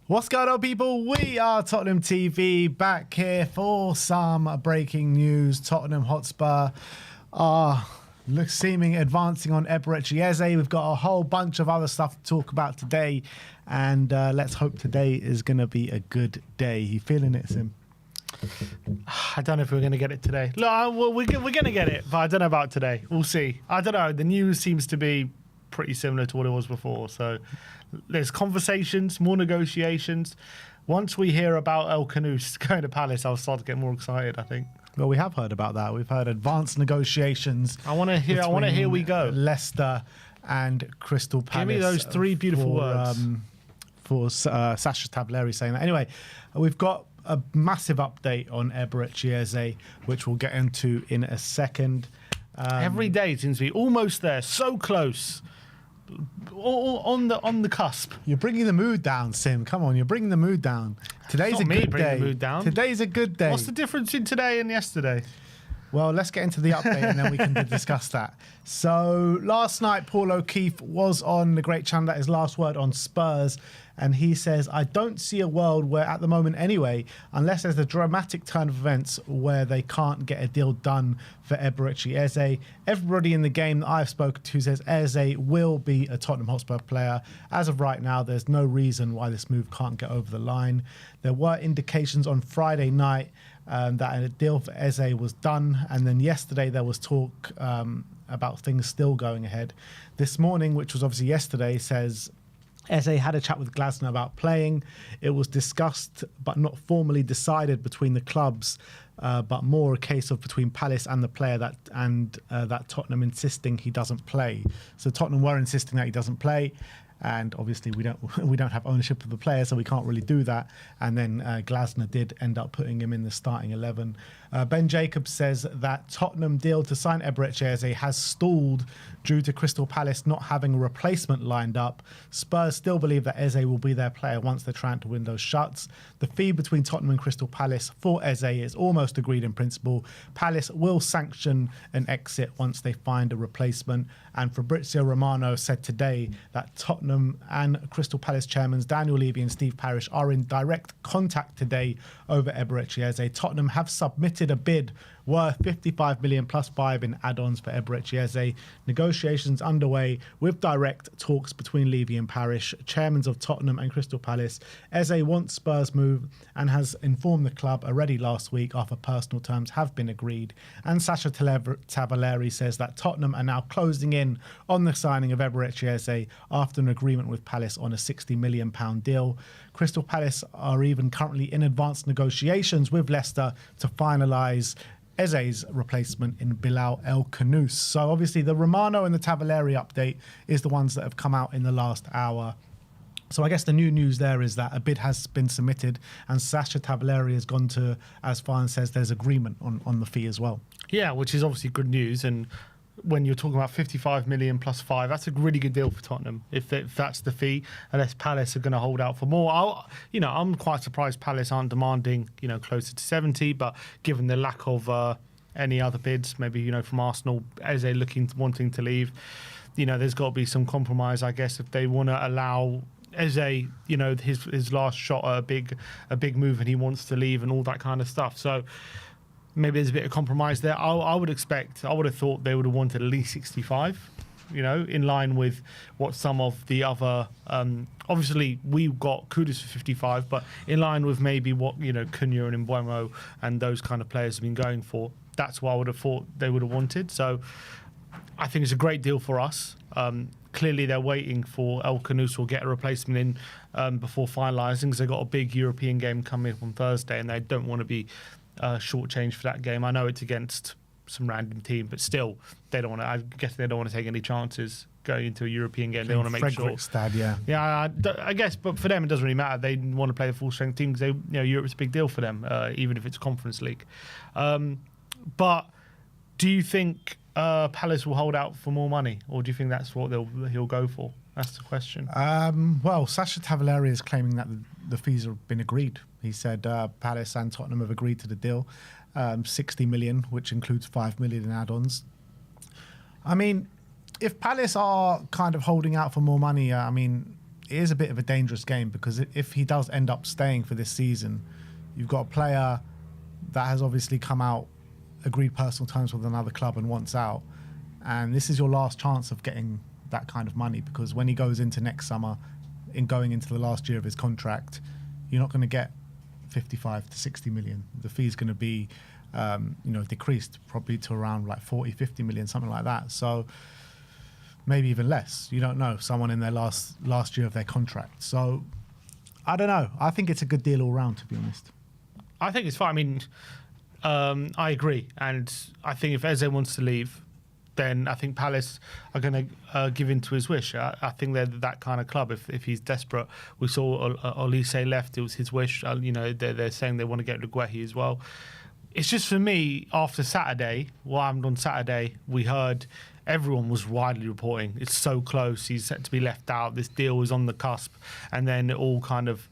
What's going on, people? We are Tottenham TV, back here for some breaking news. Tottenham Hotspur are seeming advancing on Eberechi Eze. We've got a whole bunch of other stuff to talk about today, and let's hope today is going to be a good day. You feeling it, Sim? I don't know if we're going to get it today. Look, we're going to get it, but I don't know about today. We'll see. I don't know. The news seems to be pretty similar to what it was before. So there's conversations, more negotiations. Once we hear about El Kanous going to Palace, I'll start to get more excited, I think. Well, we have heard about that. We've heard advanced negotiations. I want to hear we go. Leicester and Crystal Palace. Give me those three beautiful words. For Sasha Tavaleri saying that. Anyway, we've got a massive update on Eberechi Eze, which we'll get into in a second. Every day seems to be almost there, so close, on the cusp. You're bringing the mood down, Sim. Come on, you're bringing the mood down. Today's a good day. The mood down. Today's a good day. What's the difference in today and yesterday? Well, let's get into the update and then we can discuss that. So last night, Paul O'Keefe was on the great channel that is Last Word on Spurs, and he says, I don't see a world where, at the moment anyway, unless there's a dramatic turn of events where they can't get a deal done for Eberechi Eze. Everybody in the game that I've spoken to says Eze will be a Tottenham Hotspur player. As of right now, there's no reason why this move can't get over the line. There were indications on Friday night that a deal for Eze was done, and then yesterday there was talk about things still going ahead. This morning, which was obviously yesterday, says Eze had a chat with Glasner about playing. It was discussed but not formally decided between the clubs, but more a case of between Palace and the player that Tottenham insisting he doesn't play. So Tottenham were insisting that he doesn't play. And obviously we don't have ownership of the player, so we can't really do that. And then Glasner did end up putting him in the starting 11. Ben Jacobs says that Tottenham deal to sign Eberechi Eze has stalled due to Crystal Palace not having a replacement lined up. Spurs still believe that Eze will be their player once the transfer window shuts. The fee between Tottenham and Crystal Palace for Eze is almost agreed in principle. Palace will sanction an exit once they find a replacement. And Fabrizio Romano said today that Tottenham and Crystal Palace chairmen Daniel Levy and Steve Parish are in direct contact today over Eberechi Eze. Tottenham have submitted a bid worth 55 million plus 5 in add-ons for Eberechi Eze. Negotiations underway with direct talks between Levy and Parish, chairmen of Tottenham and Crystal Palace. Eze wants Spurs move and has informed the club already last week after personal terms have been agreed. And Sasha Tavaleri says that Tottenham are now closing in on the signing of Eberechi Eze after an agreement with Palace on a £60 million deal. Crystal Palace are even currently in advanced negotiations with Leicester to finalise Eze's replacement in Bilal El Kanous. So obviously the Romano and the Tavaleri update is the ones that have come out in the last hour. So I guess the new news there is that a bid has been submitted and Sasha Tavaleri has gone to as far and says there's agreement on the fee as well. Yeah, which is obviously good news. And when you're talking about 55 million plus 5, that's a really good deal for Tottenham if that's the fee, unless Palace are going to hold out for more. I'm quite surprised Palace aren't demanding, closer to 70, but given the lack of any other bids, maybe, from Arsenal, Eze wanting to leave, there's got to be some compromise, I guess, if they want to allow Eze, his last shot at a big move and he wants to leave and all that kind of stuff. So maybe there's a bit of compromise there. I would have thought they would have wanted at least 65, in line with what some of the other, obviously we got Kudus for 55, but in line with maybe what, Cunha and Mbeumo and those kind of players have been going for. That's what I would have thought they would have wanted. So I think it's a great deal for us. Clearly they're waiting for El Kanous will get a replacement in before finalising, because they've got a big European game coming up on Thursday and they don't want to be shortchanged for that game. I know it's against some random team, but still, they don't want to. I guess they don't want to take any chances going into a European game. They want to make sure. I guess, but for them, it doesn't really matter. They want to play the full strength team because Europe's a big deal for them, even if it's Conference League. But do you think Palace will hold out for more money, or do you think that's what he'll go for? That's the question. Well, Sasha Tavaleri is claiming that the fees have been agreed. He said Palace and Tottenham have agreed to the deal, 60 million, which includes 5 million in add-ons. I mean, if Palace are kind of holding out for more money, is a bit of a dangerous game, because if he does end up staying for this season, you've got a player that has obviously come out, agreed personal terms with another club and wants out. And this is your last chance of getting that kind of money, because when he goes into next summer, in going into the last year of his contract, you're not going to get 55 to 60 million. The fee's going to be, decreased probably to around like 40, 50 million, something like that. So maybe even less. You don't know. Someone in their last year of their contract. So I don't know. I think it's a good deal all round, to be honest. I think it's fine. I mean, I agree. And I think if Eze wants to leave, then I think Palace are going to give in to his wish. I think they're that kind of club. If he's desperate, we saw Olise left. It was his wish. They're saying they want to get Guehi as well. It's just, for me, after Saturday, what happened on Saturday, we heard everyone was widely reporting it's so close. He's set to be left out. This deal was on the cusp, and then it all kind of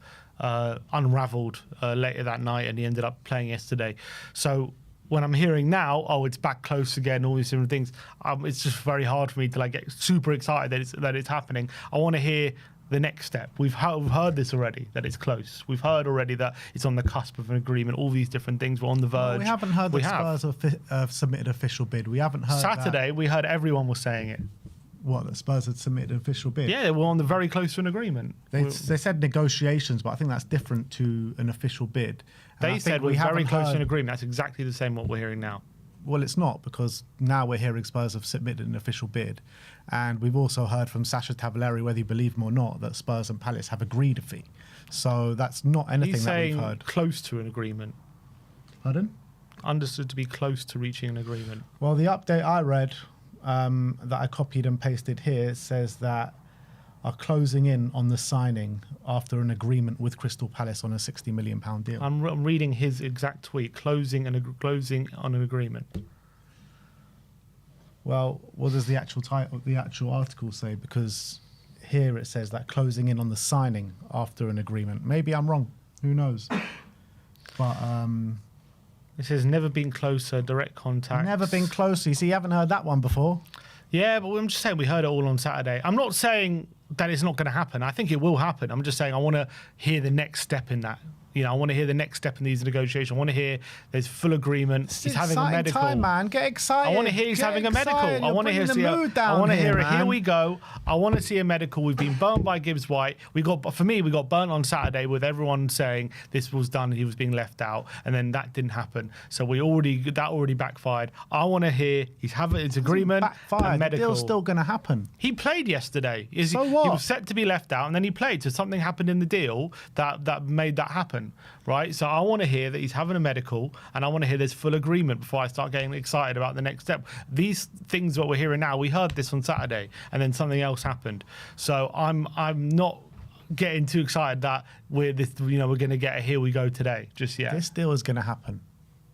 unravelled later that night, and he ended up playing yesterday. So when I'm hearing now, it's back close again, all these different things, it's just very hard for me to get super excited that it's happening. I want to hear the next step. We've heard this already, that it's close. We've heard already that it's on the cusp of an agreement. All these different things were on the verge. Well, we haven't heard that Spurs have submitted an official bid. We haven't heard Saturday, we heard everyone was saying it. What, that Spurs had submitted an official bid? Yeah, they were on the very close to an agreement. They said negotiations, but I think that's different to an official bid. They said we're very close to an agreement. That's exactly the same what we're hearing now. Well, it's not, because now we're hearing Spurs have submitted an official bid. And we've also heard from Sasha Tavaleri, whether you believe him or not, that Spurs and Palace have agreed a fee. So that's not anything that we've heard. Close to an agreement. Pardon? Understood to be close to reaching an agreement. Well, the update I read that I copied and pasted here says that are closing in on the signing after an agreement with Crystal Palace on a £60 million deal. I'm reading his exact tweet, closing on an agreement. Well, what does the actual article say? Because here it says that closing in on the signing after an agreement. Maybe I'm wrong. Who knows? But it says never been closer, direct contact. Never been closer. You see, you haven't heard that one before. Yeah, but I'm just saying we heard it all on Saturday. I'm not saying that it's not going to happen. I think it will happen. I'm just saying I want to hear the next step in that. I want to hear the next step in these negotiations. I want to hear there's full agreement. He's having a medical. Time, man. Get excited. I want to hear he's having a medical. I want to hear here we go. I want to see a medical. We've been burnt by Gibbs White. We got burnt on Saturday with everyone saying this was done and he was being left out, and then that didn't happen. So that already backfired. I want to hear he's having his agreement. Backfired. The deal's still going to happen. He played yesterday. So what? He was set to be left out, and then he played. So something happened in the deal that made that happen. Right, so I want to hear that he's having a medical, and I want to hear there's full agreement before I start getting excited about the next step. These things that we're hearing now, we heard this on Saturday, and then something else happened. So I'm not getting too excited that we're going to get a here we go today just yet. This deal is going to happen.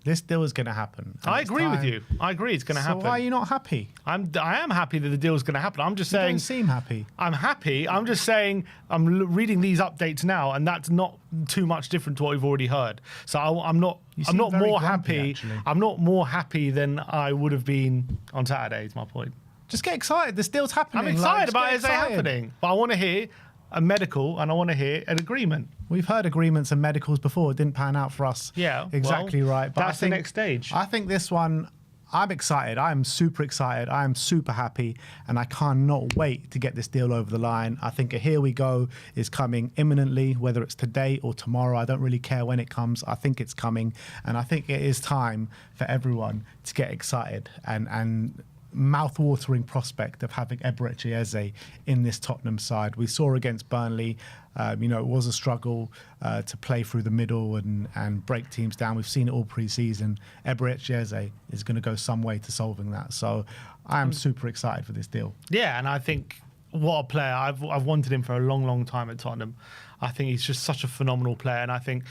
This deal is going to happen. I agree with you. I agree it's going to happen. So why are you not happy? I am happy that the deal is going to happen. I'm just saying. You don't seem happy. I'm happy. I'm just saying I'm reading these updates now, and that's not too much different to what we've already heard. So I'm not more happy. I'm not more happy than I would have been on Saturday. Is my point. Just get excited. This deal's happening. I'm excited about it happening, but I want to hear a medical, and I want to hear an agreement. We've heard agreements and medicals before. It didn't pan out for us. Yeah, exactly right. But that's the next stage. I think this one, I'm excited. I am super excited. I am super happy, and I cannot wait to get this deal over the line. I think a here we go is coming imminently, whether it's today or tomorrow. I don't really care when it comes. I think it's coming, and I think it is time for everyone to get excited and mouth-watering prospect of having Eberechi Eze in this Tottenham side. We saw against Burnley, it was a struggle to play through the middle and break teams down. We've seen it all pre-season. Eberechi Eze is going to go some way to solving that. So I am super excited for this deal. Yeah, and I think what a player. I've wanted him for a long, long time at Tottenham. I think he's just such a phenomenal player, and I think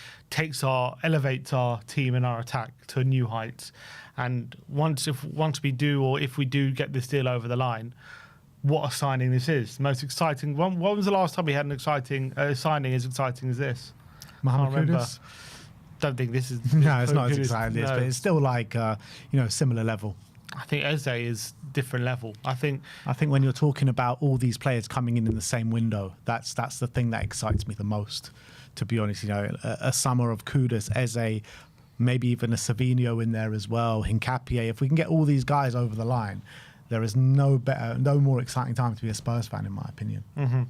elevates our team and our attack to new heights. And if we do get this deal over the line, what a signing this is! The most exciting. When was the last time we had an exciting signing as exciting as this? Mohamed Kudus. Don't think this is. No, it's not as exciting as this, but it's still like similar level. I think Eze is different level. I think when you're talking about all these players coming in the same window, that's the thing that excites me the most, to be honest. You know, a summer of Kudus, Eze, maybe even a Savinho in there as well, Hincapié. If we can get all these guys over the line, there is no more exciting time to be a Spurs fan, in my opinion. Mm-hmm.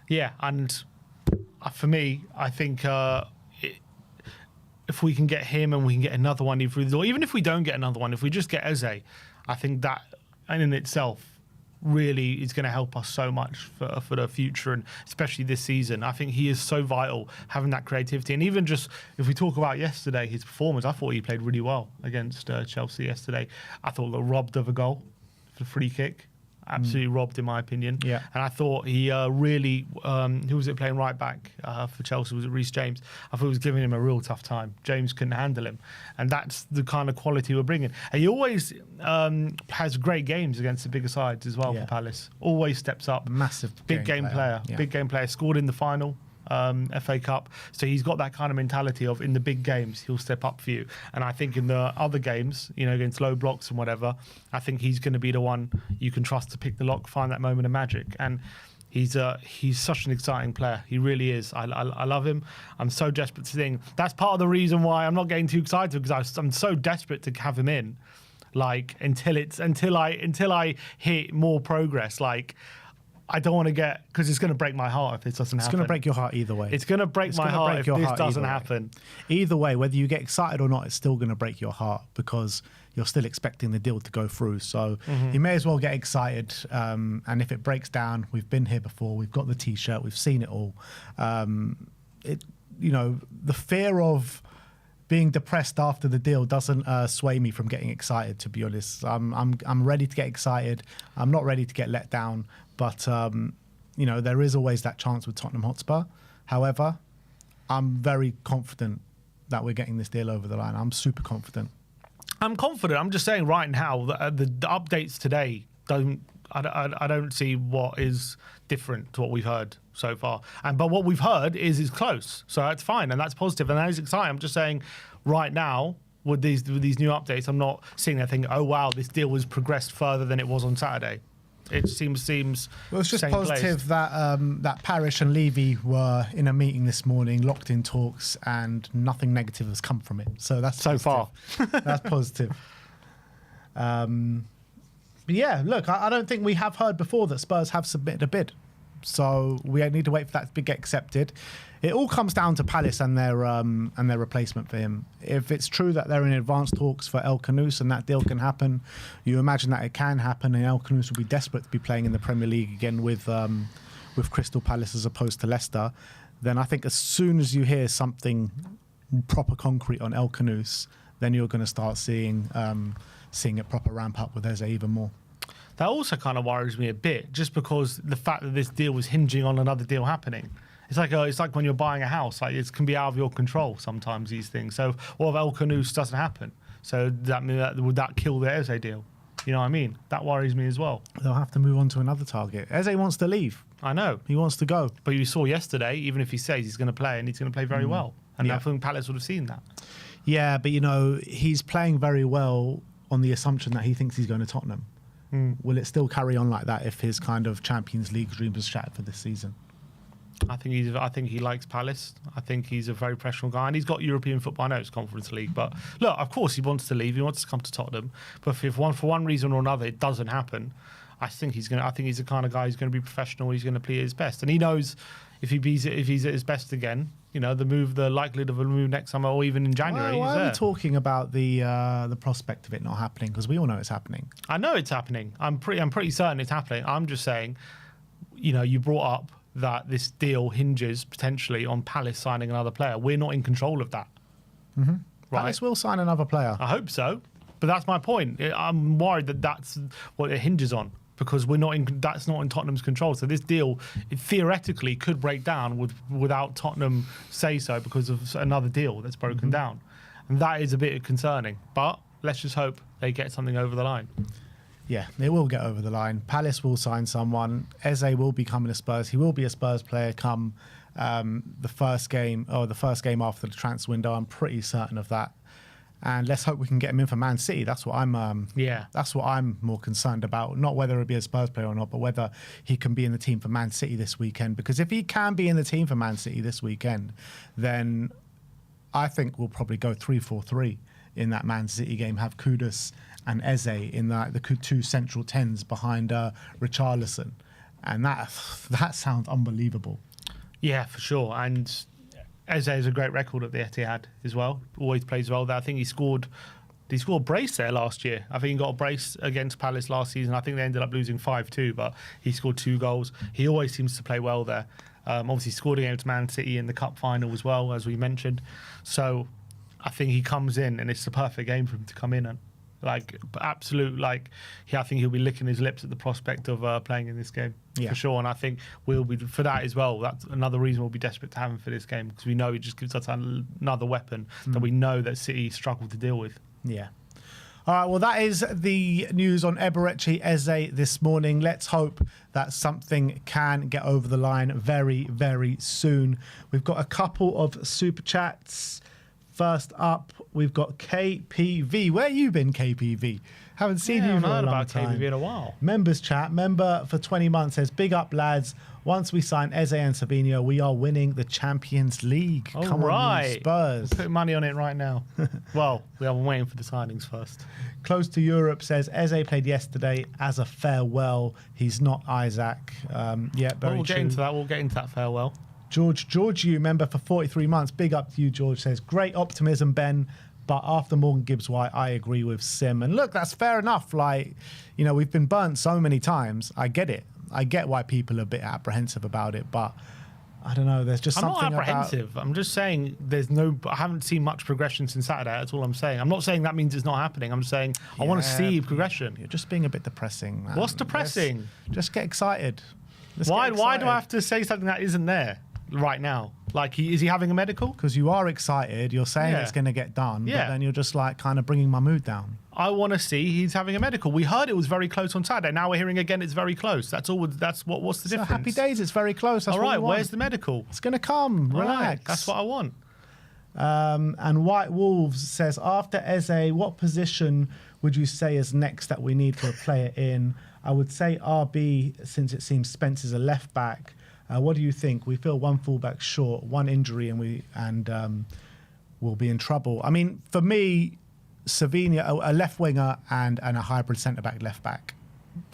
Yeah, and for me, I think if we can get him and we can get another one through the door, even if we don't get another one, if we just get Eze, I think that in itself really is going to help us so much for the future, and especially this season. I think he is so vital, having that creativity. And even just if we talk about yesterday, his performance, I thought he played really well against Chelsea yesterday. I thought they robbed of a goal, the free kick. Absolutely robbed, in my opinion. Yeah. And I thought he really, who was it playing right back for Chelsea? Was it Reece James? I thought he was giving him a real tough time. James couldn't handle him. And that's the kind of quality we're bringing. And he always has great games against the bigger sides as well for Palace. Always steps up. Massive big game player. Yeah. Big game player. Scored in the final. FA Cup. So he's got that kind of mentality of in the big games, he'll step up for you. And I think in the other games, you know, against low blocks and whatever, I think he's going to be the one you can trust to pick the lock, find that moment of magic. And he's such an exciting player. He really is. I love him. I'm so desperate to see. That's part of the reason why I'm not getting too excited, because I'm so desperate to have him in. Like until I hit more progress. Like, I don't want to get, because it's going to break my heart if this doesn't happen. It's going to break your heart either way. It's going to break my heart if this doesn't happen. Either way, whether you get excited or not, it's still going to break your heart, because you're still expecting the deal to go through. So you may as well get excited. And if it breaks down, we've been here before. We've got the T-shirt. We've seen it all. The fear of being depressed after the deal doesn't sway me from getting excited, to be honest. I'm ready to get excited. I'm not ready to get let down. But, there is always that chance with Tottenham Hotspur. However, I'm very confident that we're getting this deal over the line. I'm super confident. I'm confident. I'm just saying right now that the updates today I don't see what is different to what we've heard so far. But what we've heard is close. So that's fine, and that's positive, and that is exciting. I'm just saying right now, with these new updates, I'm not seeing that thinking, oh, wow, this deal was progressed further than it was on Saturday. It seems well, it's just positive place. that Parish and Levy were in a meeting this morning, locked in talks, and nothing negative has come from it. So that's so positive. far. That's positive. But yeah, look, I don't think we have heard before that Spurs have submitted a bid. So we need to wait for that to get accepted. It all comes down to Palace and their replacement for him. If it's true that they're in advanced talks for El Kanous and that deal can happen, you imagine that it can happen, and El Kanous will be desperate to be playing in the Premier League again with Crystal Palace as opposed to Leicester. Then I think as soon as you hear something proper concrete on El Kanous, then you're going to start seeing it proper ramp up with Eze even more. That also kind of worries me a bit, just because the fact that this deal was hinging on another deal happening. It's like when you're buying a house, like it can be out of your control sometimes, these things. So what if El Kanous doesn't happen? So would that kill the Eze deal? You know what I mean? That worries me as well. They'll have to move on to another target. Eze wants to leave. I know. He wants to go. But you saw yesterday, even if he says he's going to play, and he's going to play very well. And I think Palace would have seen that. Yeah, but he's playing very well on the assumption that he thinks he's going to Tottenham. Will it still carry on like that if his kind of Champions League dreams are shattered for this season? I think he likes Palace. I think he's a very professional guy, and he's got European football. I know it's Conference League, but look, of course he wants to leave. He wants to come to Tottenham. But if for one reason or another it doesn't happen, I think he's the kind of guy who's going to be professional. He's going to play his best, and he knows if he's at his best again, the likelihood of a move next summer or even in January. Why are we talking about the prospect of it not happening? Because we all know it's happening. I know it's happening. I'm pretty certain it's happening. I'm just saying, you brought up that this deal hinges potentially on Palace signing another player. We're not in control of that. Mm-hmm. Right? Palace will sign another player. I hope so, but that's my point. I'm worried that that's what it hinges on, because that's not in Tottenham's control. So this deal, it theoretically could break down without Tottenham say so, because of another deal that's broken down, and that is a bit concerning. But let's just hope they get something over the line. Yeah, they will get over the line. Palace will sign someone. Eze will be coming to Spurs. He will be a Spurs player come the first game after the transfer window. I'm pretty certain of that. And let's hope we can get him in for Man City. That's what I'm more concerned about. Not whether it be a Spurs player or not, but whether he can be in the team for Man City this weekend. Because if he can be in the team for Man City this weekend, then I think we'll probably go 3-4-3 in that Man City game. Have Kudus and Eze in the two central tens behind Richarlison. And that sounds unbelievable. Yeah, for sure. And Eze has a great record at the Etihad as well. Always plays well there. I think he scored a brace there last year. I think he got a brace against Palace last season. I think they ended up losing 5-2, but he scored 2 goals. He always seems to play well there. Obviously scored against Man City in the cup final as well, as we mentioned. So I think he comes in and it's the perfect game for him to come in and I think he'll be licking his lips at the prospect of playing in this game for sure. And I think we'll be for that as well. That's another reason we'll be desperate to have him for this game, because we know he just gives us another weapon that we know that City struggle to deal with. Yeah. All right, well, that is the news on Eberechi Eze this morning. Let's hope that something can get over the line very, very soon. We've got a couple of super chats. First up, we've got KPV. Where you been, KPV? Haven't seen you for a long time. KPV in a while. Members chat. Member for 20 months says, big up, lads. Once we sign Eze and Savinho, we are winning the Champions League. Come on, you Spurs. We'll put money on it right now. Well, we are waiting for the signings first. Close to Europe says, Eze played yesterday as a farewell. He's not Isaac. We'll get into that. We'll get into that farewell. George, you member for 43 months. Big up to you, George. Says, great optimism, Ben. But after Morgan Gibbs White, I agree with Sim. And look, that's fair enough. We've been burnt so many times. I get it. I get why people are a bit apprehensive about it. But I don't know. There's just something I'm not apprehensive. I'm just saying I haven't seen much progression since Saturday. That's all I'm saying. I'm not saying that means it's not happening. I'm saying I want to see progression. You're just being a bit depressing, man. What's depressing? Just get excited. Why do I have to say something that isn't there right now? Is he having a medical? Because you are excited. You're saying it's going to get done, but then you're just kind of bringing my mood down. I want to see he's having a medical. We heard it was very close on Saturday. Now we're hearing again it's very close. That's all. What's the difference? Happy days. It's very close. That's all right. Where's the medical? It's going to come. Relax. Right, that's what I want. And White Wolves says, after Eze, what position would you say is next that we need for a player in? I would say RB, since it seems Spence is a left back. What do you think? We feel one fullback short, one injury, and we'll be in trouble. I mean, for me, Savinho, a left winger and a hybrid centre back, left back.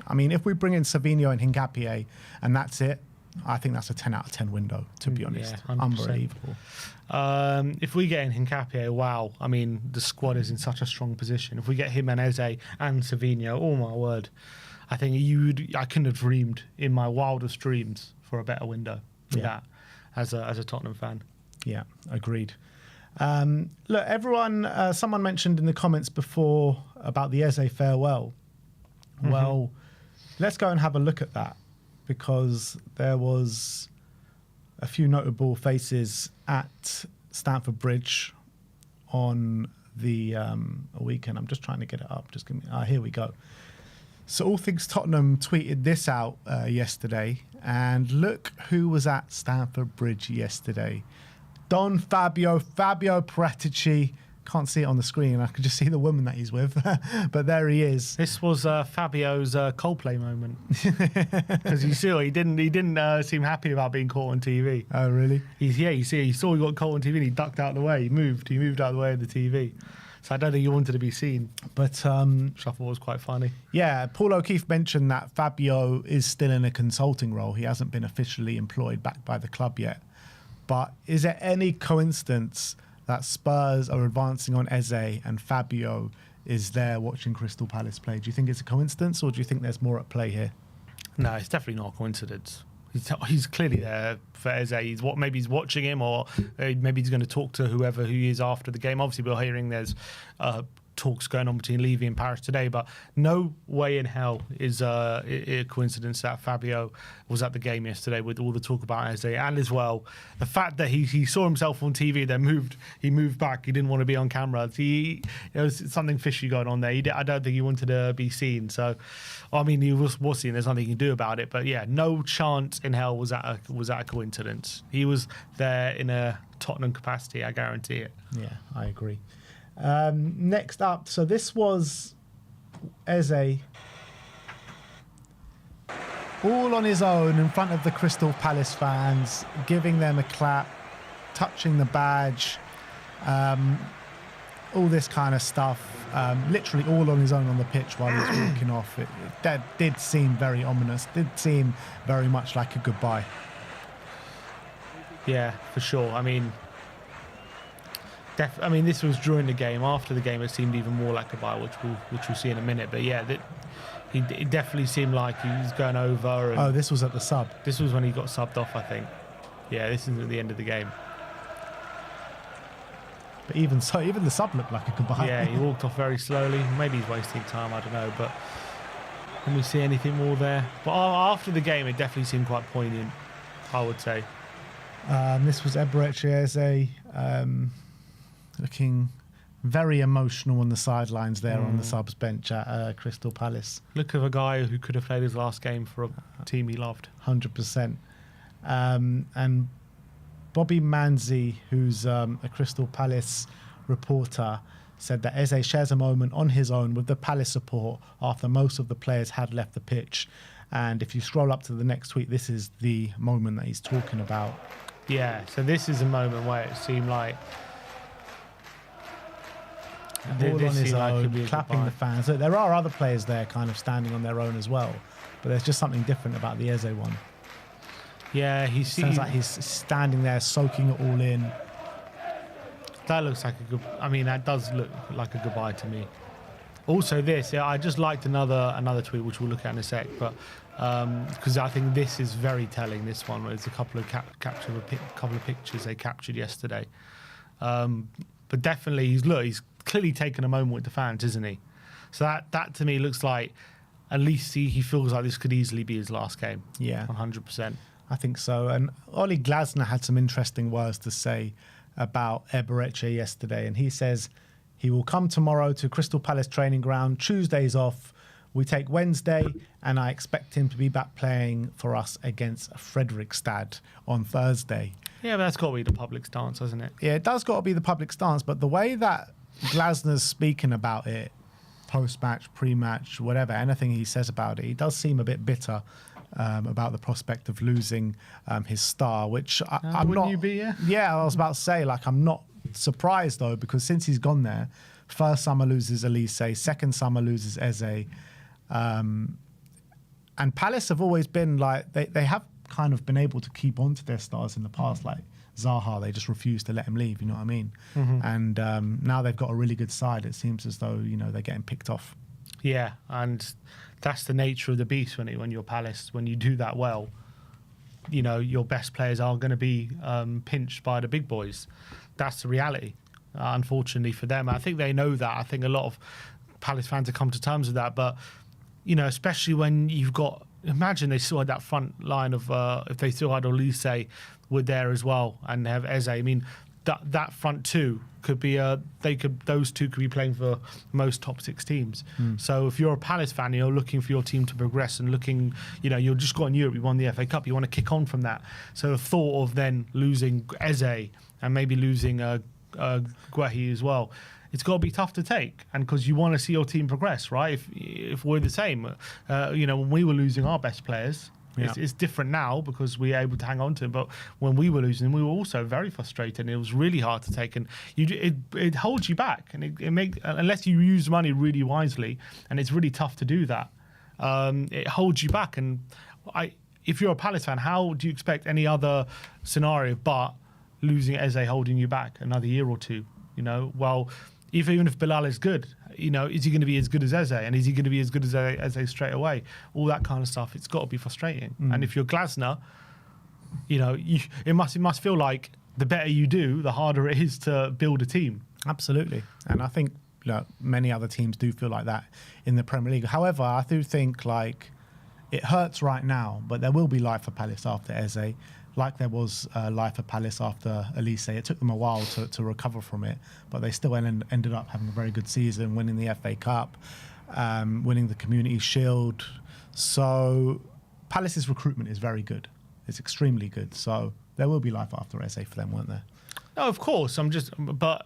I mean, if we bring in Savinho and Hincapié and that's it, I think that's a 10 out of 10 window, to be honest. Yeah, unbelievable. If we get in Hincapié, wow. I mean, the squad is in such a strong position. If we get him and Eze and Savinho, oh my word. I think I couldn't have dreamed in my wildest dreams for a better window than that as a Tottenham fan. Yeah, agreed. Look, everyone, someone mentioned in the comments before about the Eze farewell. Mm-hmm. Well, let's go and have a look at that, because there was a few notable faces at Stamford Bridge on the weekend. I'm just trying to get it up. Just give me. Here we go. So All Things Tottenham tweeted this out yesterday, and look who was at Stamford Bridge yesterday. Don Fabio Paratici. Can't see it on the screen. I could just see the woman that he's with, but there he is. This was Fabio's Coldplay moment, because you saw he didn't seem happy about being caught on TV. Oh, really? He saw he got caught on TV and he ducked out of the way. He moved out of the way of the TV. So I don't think he wanted to be seen. But which I thought was quite funny. Yeah, Paul O'Keefe mentioned that Fabio is still in a consulting role. He hasn't been officially employed back by the club yet. But is there any coincidence that Spurs are advancing on Eze and Fabio is there watching Crystal Palace play? Do you think it's a coincidence, or do you think there's more at play here? No, it's definitely not a coincidence. He's clearly there for Eze. Maybe he's watching him, or maybe he's going to talk to whoever he is after the game. Obviously, we're hearing there's talks going on between Levy and Paris today, but no way in hell is a coincidence that Fabio was at the game yesterday with all the talk about Eze, and as well the fact that he saw himself on TV, then he moved back. He didn't want to be on camera. There was something fishy going on there. I don't think he wanted to be seen. So, I mean, he was seen. There's nothing you can do about it. But yeah, no chance in hell was that a coincidence. He was there in a Tottenham capacity. I guarantee it. Yeah, I agree. Next up, so this was Eze all on his own in front of the Crystal Palace fans, giving them a clap, touching the badge, all this kind of stuff. Literally all on his own on the pitch while he's walking off. That did seem very ominous, did seem very much like a goodbye. Yeah, for sure. I mean, this was during the game. After the game, it seemed even more like goodbye, which we'll see in a minute. But yeah, it definitely seemed like he was going over. And this was at the sub. This was when he got subbed off, I think. Yeah, this isn't the end of the game. But even so, even the sub looked like a goodbye. Yeah, he walked off very slowly. Maybe he's wasting time, I don't know. But let me see anything more there. But after the game, it definitely seemed quite poignant, I would say. This was Eberechi Eze, looking very emotional on the sidelines there on the subs bench at Crystal Palace. Look at a guy who could have played his last game for a team he loved. 100%. And Bobby Manzi, who's a Crystal Palace reporter, said that Eze shares a moment on his own with the Palace support after most of the players had left the pitch. And if you scroll up to the next tweet, this is the moment that he's talking about. Yeah, so this is a moment where it seemed like all on his own, clapping the fans. Look, there are other players there kind of standing on their own as well, but there's just something different about the Eze one. Yeah, sounds like he's standing there soaking it all in. That looks like a good. I mean, that does look like a goodbye to me. Also, I just liked another tweet which we'll look at in a sec, but because I think this is very telling. This one, there's a couple of couple of pictures they captured yesterday, but definitely he's clearly taken a moment with the fans, isn't he? So that to me looks like at least he feels like this could easily be his last game. Yeah, 100%. I think so. And Ollie Glasner had some interesting words to say about Eberechi yesterday, and he says he will come tomorrow to Crystal Palace training ground. Tuesday's off. We take Wednesday, and I expect him to be back playing for us against Fredrikstad on Thursday. Yeah, but that's got to be the public stance, hasn't it? Yeah, it does got to be the public stance, but the way that Glasner's speaking about it, post-match, pre-match, whatever, anything he says about it, he does seem a bit bitter about the prospect of losing his star, which I'm not... you be, yeah? Yeah, I was about to say, like, I'm not surprised, though, because since he's gone there, first summer loses Elise, second summer loses Eze, and Palace have always been, like, they have kind of been able to keep on to their stars in the past, like Zaha, they just refused to let him leave, you know what I mean? Mm-hmm. And now they've got a really good side. It seems as though, you know, they're getting picked off. Yeah, and that's the nature of the beast when you're Palace. When you do that well, you know, your best players are going to be pinched by the big boys. That's the reality, unfortunately for them. I think they know that. I think a lot of Palace fans have come to terms with that. But, you know, especially when you've got... Imagine they still had that front line of... if they still had Olise were there as well and they have Eze. I mean, that front two could be... those two could be playing for most top six teams. So if you're a Palace fan, you're looking for your team to progress and looking... You know, you're just got in Europe, you won the FA Cup, you want to kick on from that. So the thought of then losing Eze and maybe losing Guehi as well, it's got to be tough to take, and because you want to see your team progress, right? If we're the same, you know, when we were losing our best players, it's different now because we're able to hang on to them. But when we were losing, we were also very frustrated, and it was really hard to take. And it holds you back, and it makes, unless you use money really wisely, and it's really tough to do that. It holds you back, and if you're a Palace fan, how do you expect any other scenario but losing Eze holding you back another year or two? You know, well, even if Bilal is good, you know, is he going to be as good as Eze? And is he going to be as good as Eze straight away? All that kind of stuff. It's got to be frustrating. And if you're Glasner, you know, it must feel like the better you do, the harder it is to build a team. Absolutely. And I think, you know, many other teams do feel like that in the Premier League. However, I do think, like, it hurts right now, but there will be life for Palace after Eze. Like there was life at Palace after Elise. It took them a while to recover from it, but they still ended up having a very good season, winning the FA Cup, winning the Community Shield. So Palace's recruitment is very good. It's extremely good. So there will be life after Eze for them, won't there? No, of course. But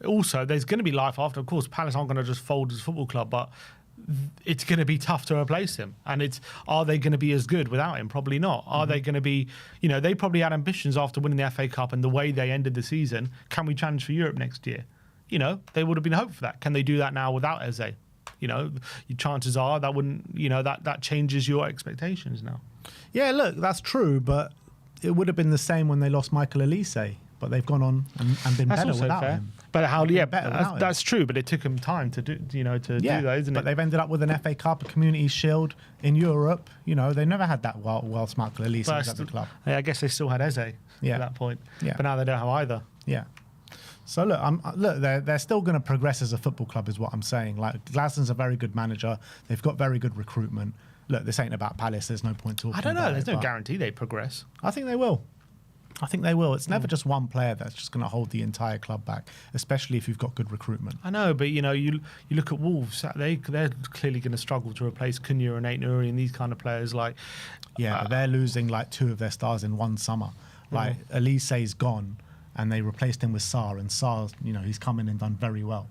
also there's going to be life after. Of course, Palace aren't going to just fold as a football club, but it's going to be tough to replace him. And are they going to be as good without him? Probably not. Are they going to be, they probably had ambitions after winning the FA Cup and the way they ended the season. Can we challenge for Europe next year? They would have been hoped for that. Can they do that now without Eze? Your chances are that wouldn't, that changes your expectations now. Yeah, look, that's true, but it would have been the same when they lost Michael Elise. But they've gone on and been better without him. But that's true. But it took him time to do, do that, isn't it? But they've ended up with an FA Cup, a Community Shield in Europe. They never had that whilst Michael Elise was at the club. Yeah, I guess they still had Eze at that point. Yeah. But now they don't have either. Yeah. So look, they're still going to progress as a football club, is what I'm saying. Like, Glaston's a very good manager. They've got very good recruitment. Look, this ain't about Palace. There's no point talking. I don't know. About There's no guarantee they progress. I think they will. It's never just one player that's just going to hold the entire club back, especially if you've got good recruitment. I know, but you look at Wolves. They're clearly going to struggle to replace Cunha and Aït-Nouri and these kind of players. But they're losing like 2 of their stars in one summer. Like Elise's gone, and they replaced him with Sarr, and Sarr, he's come in and done very well.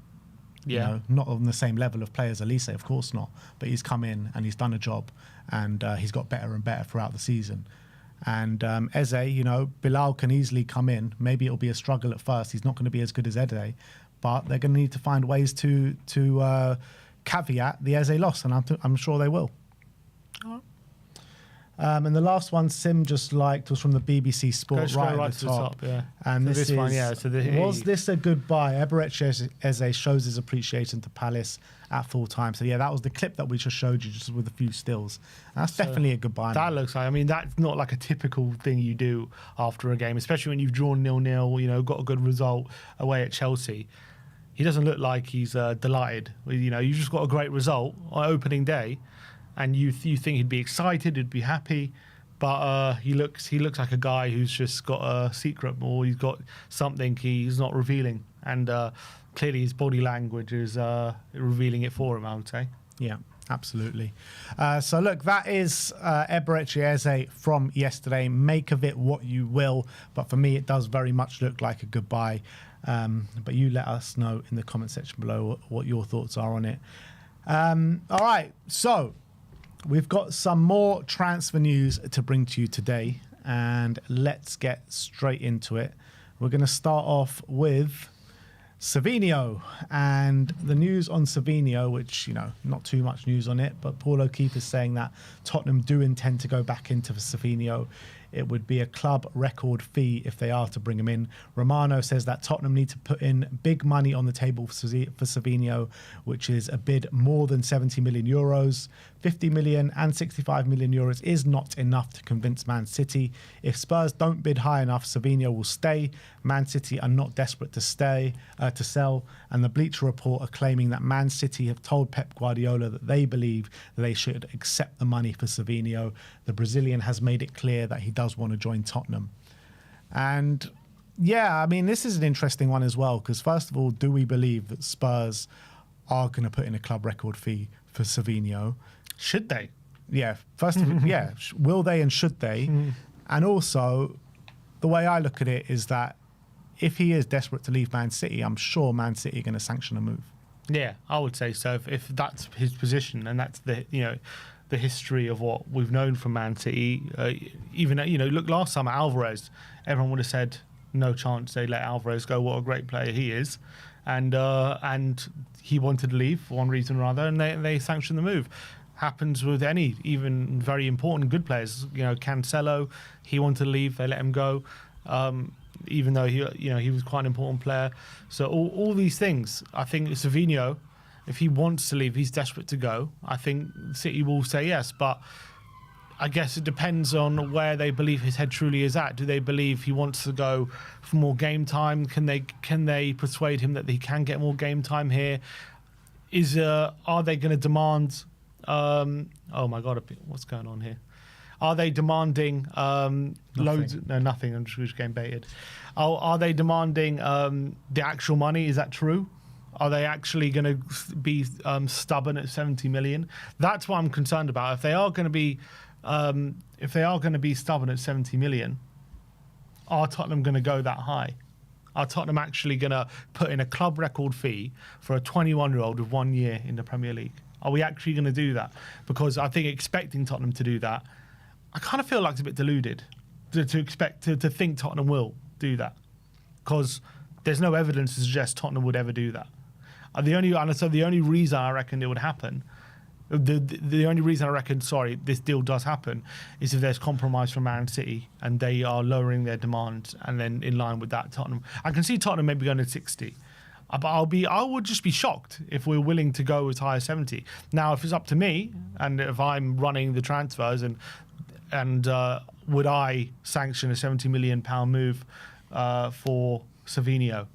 Not on the same level of play as Elise, of course not, but he's come in and he's done a job, and he's got better and better throughout the season. And Eze, Bilal can easily come in. Maybe it'll be a struggle at first. He's not going to be as good as Eze, but they're going to need to find ways to caveat the Eze loss, and I'm sure they will. And the last one Sim just liked was from the BBC Sport, right at the top. Yeah. And so this is, one, was this a goodbye? Eberechi Eze shows his appreciation to Palace at full time. So that was the clip that we just showed you, just with a few stills. And that's definitely a goodbye. That looks like, that's not like a typical thing you do after a game, especially when you've drawn 0-0, got a good result away at Chelsea. He doesn't look like he's delighted. You just got a great result on opening day, and you think he'd be excited, he'd be happy, but he looks like a guy who's just got a secret, or he's got something he's not revealing, and clearly his body language is revealing it for him, I would say. Yeah, absolutely. So look, that is Eberechi Eze from yesterday. Make of it what you will, but for me it does very much look like a goodbye. But you let us know in the comment section below what your thoughts are on it. All right, so we've got some more transfer news to bring to you today, and let's get straight into it. We're going to start off with Savinho, and the news on Savinho, which, not too much news on it, but Paul O'Keefe is saying that Tottenham do intend to go back into Savinho. It would be a club record fee if they are to bring him in. Romano says that Tottenham need to put in big money on the table for Savinho, which is a bid more than 70 million euros. 50 million and 65 million euros is not enough to convince Man City. If Spurs don't bid high enough, Savinho will stay. Man City are not desperate to sell, and the Bleacher Report are claiming that Man City have told Pep Guardiola that they believe that they should accept the money for Savinho. The Brazilian has made it clear that he does want to join Tottenham. And this is an interesting one as well, because first of all, do we believe that Spurs are going to put in a club record fee for Savinho? Should they? Yeah. First of all, will they and should they? And also, the way I look at it is that if he is desperate to leave Man City, I'm sure Man City are going to sanction a move. Yeah, I would say so. If that's his position, and that's the history of what we've known from Man City, look, last summer Alvarez, everyone would have said no chance they let Alvarez go. What a great player he is, and he wanted to leave for one reason or other, and they sanctioned the move. Happens with any even very important good players. Cancelo, he wanted to leave, they let him go. Even though he was quite an important player. So all these things, I think Savinho, if he wants to leave, he's desperate to go. I think City will say yes, but I guess it depends on where they believe his head truly is at. Do they believe he wants to go for more game time? Can they persuade him that he can get more game time here? Are they going to demand? Oh my God, what's going on here? Are they demanding loads? No, nothing. I'm just getting baited. Are they demanding the actual money? Is that true? Are they actually going to be stubborn at 70 million? That's what I'm concerned about. If they are going to be stubborn at 70 million, are Tottenham going to go that high? Are Tottenham actually going to put in a club record fee for a 21-year-old with 1 year in the Premier League? Are we actually going to do that? Because I think expecting Tottenham to do that, I kind of feel like it's a bit deluded to think Tottenham will do that. Because there's no evidence to suggest Tottenham would ever do that. The only reason I reckon it would happen, the only reason I reckon, this deal does happen, is if there's compromise from Man City and they are lowering their demands, and then in line with that, Tottenham. I can see Tottenham maybe going to 60, but I would just be shocked if we're willing to go as high as 70. Now, if it's up to me, and if I'm running the transfers, and would I sanction a £70 million move for Savinho?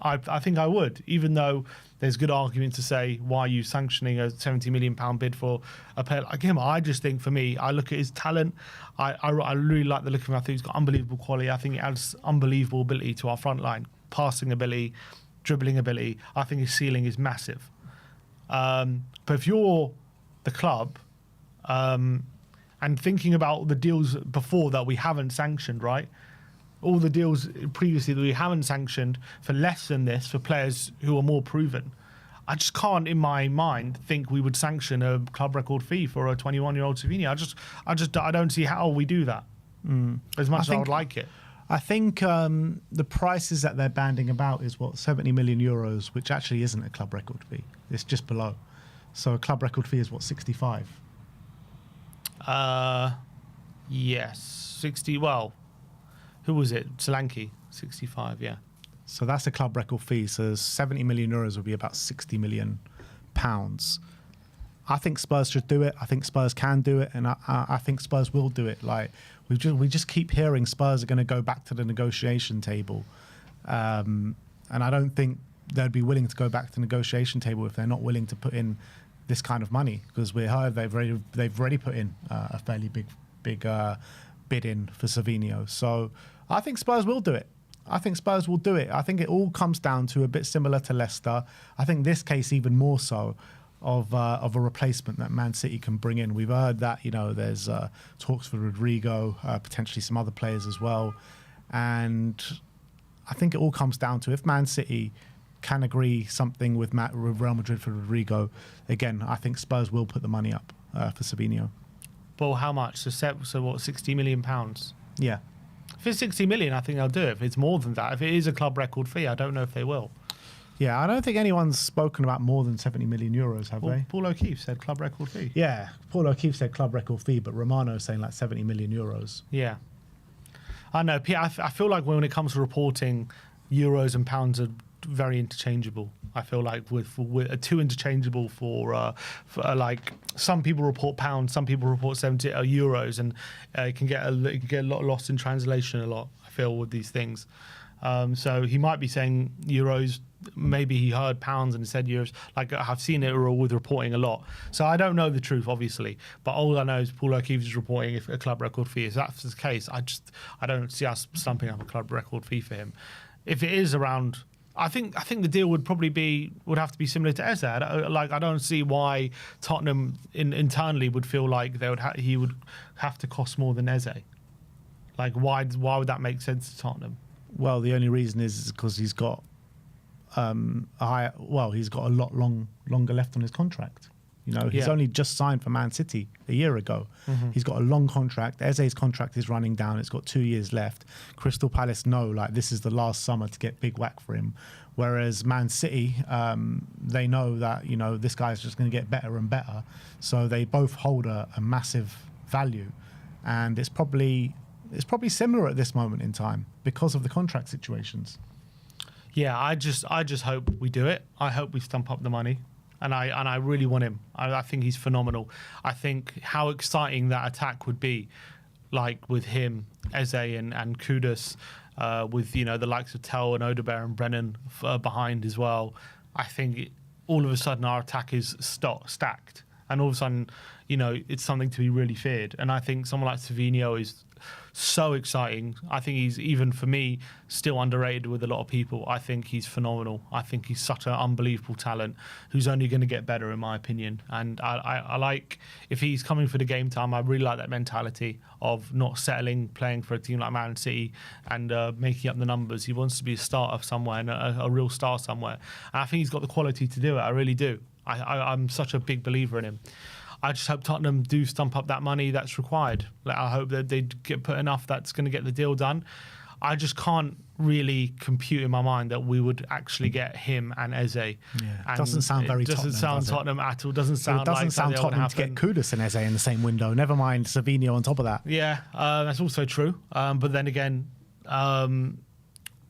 I think I would, even though there's good argument to say why are you sanctioning a £70 million bid for a player like him. I just think, for me, I look at his talent. I really like the look of him. I think he's got unbelievable quality. I think he adds unbelievable ability to our front line, passing ability, dribbling ability. I think his ceiling is massive. But if you're the club, and thinking about the deals before that we haven't sanctioned, right? All the deals previously that we haven't sanctioned for less than this, for players who are more proven. I just can't, in my mind, think we would sanction a club record fee for a 21-year-old Savinho. I don't see how we do that. As much as I would like it. I think the prices that they're banding about is 70 million euros, which actually isn't a club record fee. It's just below. So a club record fee is 65. Yes, 60. Well, who was it? Solanke, 65. Yeah. So that's a club record fee. So 70 million euros would be about 60 million pounds. I think Spurs should do it. I think Spurs can do it, and I think Spurs will do it. Like we just keep hearing Spurs are going to go back to the negotiation table, and I don't think they'd be willing to go back to the negotiation table if they're not willing to put in this kind of money, because we heard they've already put in a fairly big bid in for Savinho. So I think Spurs will do it. I think Spurs will do it. I think it all comes down to a bit similar to Leicester. I think this case even more so of a replacement that Man City can bring in. We've heard that there's talks for Rodrigo, potentially some other players as well, and I think it all comes down to if Man City can agree something with Real Madrid for Rodrigo. Again, I think Spurs will put the money up for Savinho. Well, how much? So what? £60 million? Yeah. If it's 60 million, I think they'll do it. If it's more than that, if it is a club record fee, I don't know if they will. Yeah, I don't think anyone's spoken about more than 70 million euros, have they? Paul O'Keefe said club record fee. Yeah, Paul O'Keefe said club record fee, but Romano's saying like 70 million euros. Yeah. I know. I feel like when it comes to reporting, euros and pounds are very interchangeable. I feel like with too interchangeable for like some people report pounds, some people report 70 euros, and it can get a lot lost in translation a lot. I feel with these things. So he might be saying euros. Maybe he heard pounds and said euros. Like I've seen it with reporting a lot. So I don't know the truth, obviously. But all I know is Paul O'Keefe is reporting if a club record fee. If that's the case, I don't see us stumping up a club record fee for him. If it is around, I think the deal would have to be similar to Eze. I don't see why Tottenham internally would feel like he would have to cost more than Eze. Like why would that make sense to Tottenham? Well, the only reason is because he's got he's got a lot longer left on his contract. He's only just signed for Man City a year ago. Mm-hmm. He's got a long contract. Eze's contract is running down. It's got 2 years left. Crystal Palace know this is the last summer to get big whack for him. Whereas Man City, they know that this guy's just going to get better and better. So they both hold a massive value, and it's probably similar at this moment in time because of the contract situations. Yeah, I just hope we do it. I hope we stump up the money. And I really want him. I think he's phenomenal. I think how exciting that attack would be, like with him, Eze and Kudus, with the likes of Tell and Odegaard and Brennan behind as well. I think all of a sudden our attack is stacked, and all of a sudden, it's something to be really feared. And I think someone like Savinho is so exciting. I think he's, even for me, still underrated with a lot of people. I think he's phenomenal. I think he's such an unbelievable talent who's only going to get better, in my opinion. And I like, if he's coming for the game time, I really like that mentality of not settling, playing for a team like Man City and making up the numbers. He wants to be a starter somewhere and a real star somewhere. And I think he's got the quality to do it. I really do. I'm such a big believer in him. I just hope Tottenham do stump up that money that's required. I hope that they get put enough that's going to get the deal done. I just can't really compute in my mind that we would actually get him and Eze. Yeah, it doesn't sound very Tottenham. Doesn't sound Tottenham at all. Doesn't sound Tottenham to get Kudus and Eze in the same window. Never mind Savinho on top of that. Yeah, that's also true. But then again,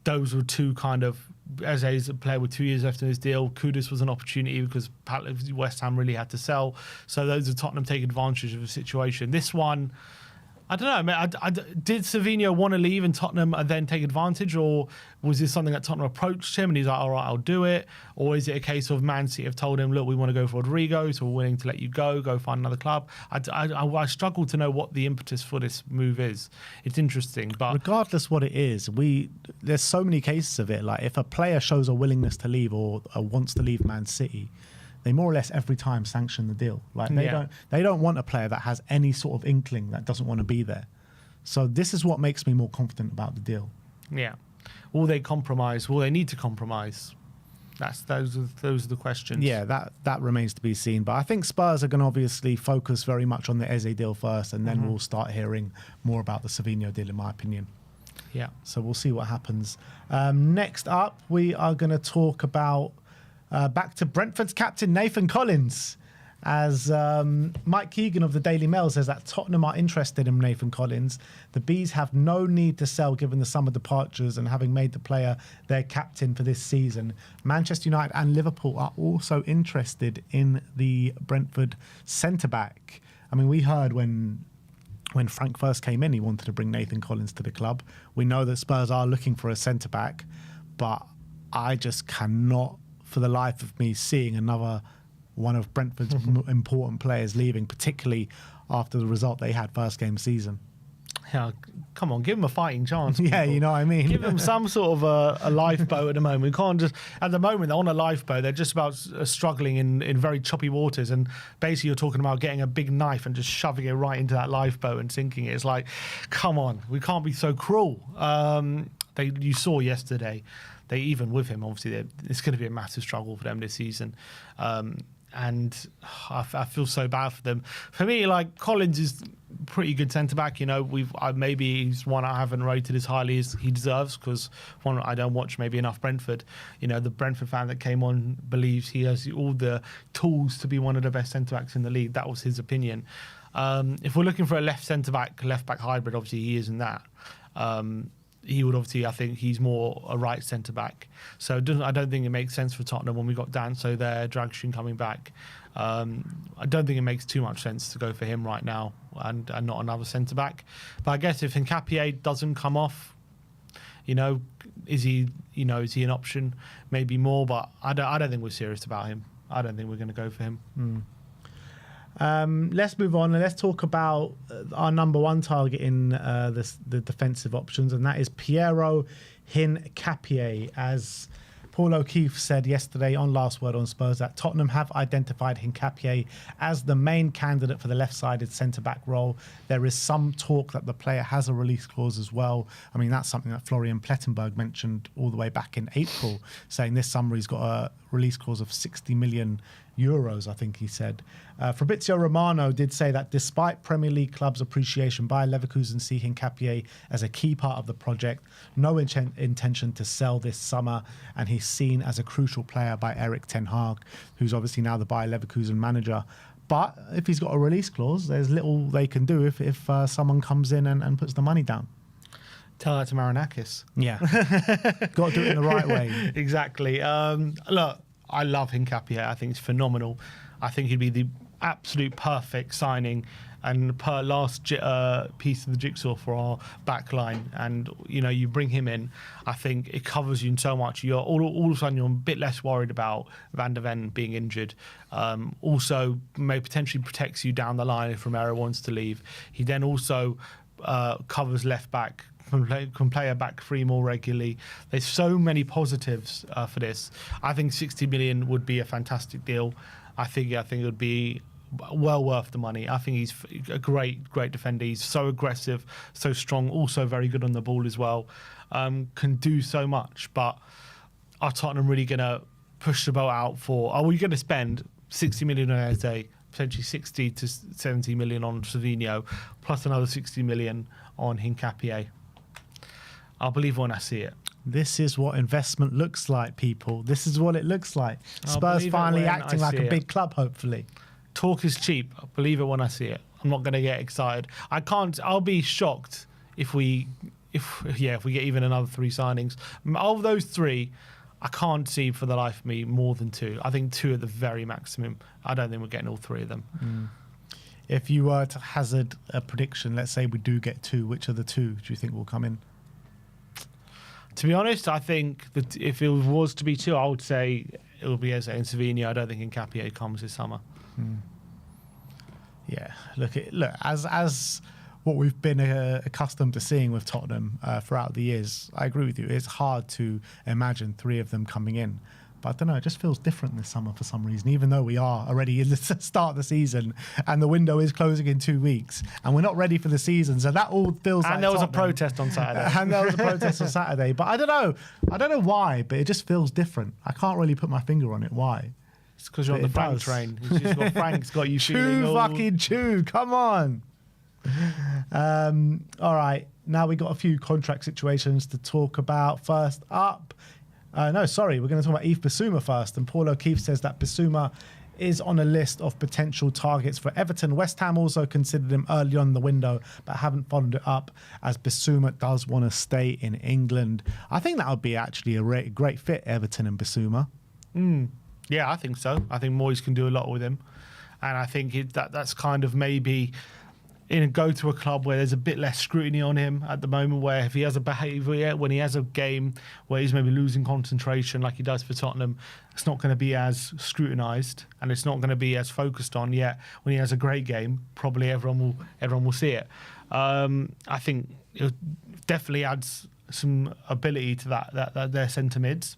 those were two kind of. Eze's a player with 2 years left in his deal. Kudus was an opportunity because West Ham really had to sell. So those are Tottenham taking advantage of the situation. This one, I don't know. Did Savinho want to leave and Tottenham then take advantage, or was this something that Tottenham approached him and he's like, all right, I'll do it? Or is it a case of Man City have told him, look, we want to go for Rodrigo, so we're willing to let you go find another club? I struggle to know what the impetus for this move is. It's interesting, but regardless what it is, there's so many cases of it. Like if a player shows a willingness to leave or wants to leave Man City, they more or less every time sanction the deal. Like they don't want a player that has any sort of inkling that doesn't want to be there. So this is what makes me more confident about the deal. Yeah. Will they compromise? Will they need to compromise? Those are the questions. Yeah, that remains to be seen. But I think Spurs are going to obviously focus very much on the Eze deal first, and then we'll start hearing more about the Savinho deal, in my opinion. Yeah. So we'll see what happens. Next up, we are going to talk about back to Brentford's captain, Nathan Collins, as Mike Keegan of the Daily Mail says that Tottenham are interested in Nathan Collins. The Bees have no need to sell given the summer departures and having made the player their captain for this season. Manchester United and Liverpool are also interested in the Brentford centre-back. I mean, we heard when Frank first came in, he wanted to bring Nathan Collins to the club. We know that Spurs are looking for a centre-back, but I just cannot for the life of me seeing another one of Brentford's important players leaving, particularly after the result they had first game season. Yeah, come on, give them a fighting chance. Yeah, you know what I mean? Give them some sort of a lifeboat at the moment. We can't just, at the moment, they're on a lifeboat. They're just about struggling in very choppy waters. And basically, you're talking about getting a big knife and just shoving it right into that lifeboat and sinking it. It's like, come on, we can't be so cruel. You saw yesterday, even with him, obviously, it's going to be a massive struggle for them this season. And I feel so bad for them. For me, like, Collins is pretty good centre-back. You know, maybe he's one I haven't rated as highly as he deserves because, one, I don't watch maybe enough Brentford. You know, the Brentford fan that came on believes he has all the tools to be one of the best centre-backs in the league. That was his opinion. If we're looking for a left centre-back, left-back hybrid, obviously he isn't that. He would obviously, I think he's more a right centre-back. So I don't think it makes sense for Tottenham when we got Danso there, Dragshin coming back. I don't think it makes too much sense to go for him right now and not another centre-back. But I guess if Nketiah doesn't come off, you know, is he an option? Maybe more, but I don't think we're serious about him. I don't think we're going to go for him. Let's move on and let's talk about our number one target in the defensive options, and that is Piero Hincapié. As Paul O'Keefe said yesterday on Last Word on Spurs, that Tottenham have identified Hincapié as the main candidate for the left-sided centre-back role. There is some talk that the player has a release clause as well. I mean, that's something that Florian Plettenberg mentioned all the way back in April, saying this summer he's got a release clause of 60 million euros, I think he said. Fabrizio Romano did say that despite Premier League clubs' appreciation, Bayer Leverkusen see Hincapié as a key part of the project, no intention to sell this summer, and he's seen as a crucial player by Erik ten Hag, who's obviously now the Bayer Leverkusen manager. But if he's got a release clause, there's little they can do if someone comes in and puts the money down. Tell that to Marinakis. Yeah. Got to do it in the right way. Exactly. Look, I love Hincapié. I think it's phenomenal. I think he'd be the absolute perfect signing and per last piece of the jigsaw for our back line. And you bring him in, I think it covers you in so much. You're all of a sudden you're a bit less worried about Van der Ven being injured. Also, may potentially protects you down the line if Romero wants to leave. He then also covers left back. Can play a back three more regularly. There's so many positives for this. I think 60 million would be a fantastic deal. I think it would be well worth the money. I think he's a great defender. He's so aggressive, so strong, also very good on the ball as well. Can do so much. But are Tottenham really going to push the boat out for? Are we going to spend 60 million on Eze, potentially 60 to 70 million on Savinho, plus another 60 million on Hincapié? I'll believe when I see it. This is what investment looks like, people. This is what it looks like. Spurs finally acting like a big club, hopefully. Talk is cheap. I'll believe it when I see it. I'm not going to get excited. I'll be shocked if we get even another 3 signings. Of those 3, I can't see for the life of me more than 2. I think 2 at the very maximum. I don't think we're getting all 3 of them. If you were to hazard a prediction, let's say we do get 2, which of the 2 do you think will come in? To be honest, I think that if it was to be 2, I would say it would be Eze and Savinho. I don't think Hincapié comes this summer. Yeah, look, as what we've been accustomed to seeing with Tottenham throughout the years, I agree with you. It's hard to imagine 3 of them coming in. But I don't know, it just feels different this summer for some reason, even though we are already in the start of the season and the window is closing in 2 weeks and we're not ready for the season. So that all feels like And there was Tottenham. a protest on Saturday. But I don't know why, but it just feels different. I can't really put my finger on it. Why? It's because you're on the Frank train. Frank's got you feeling chew. Come on. All right. Now we got a few contract situations to talk about. First up, we're going to talk about Yves Bissouma first. And Paul O'Keefe says that Bissouma is on a list of potential targets for Everton. West Ham also considered him early on in the window, but haven't followed it up, as Bissouma does want to stay in England. I think that would be actually a great fit, Everton and Bissouma. Yeah, I think so. I think Moyes can do a lot with him. And I think that's kind of maybe go to a club where there's a bit less scrutiny on him at the moment, where if he has a behaviour, when he has a game where he's maybe losing concentration like he does for Tottenham, it's not going to be as scrutinised and it's not going to be as focused on. Yet when he has a great game, probably everyone will see it. I think it definitely adds some ability to that their centre mids.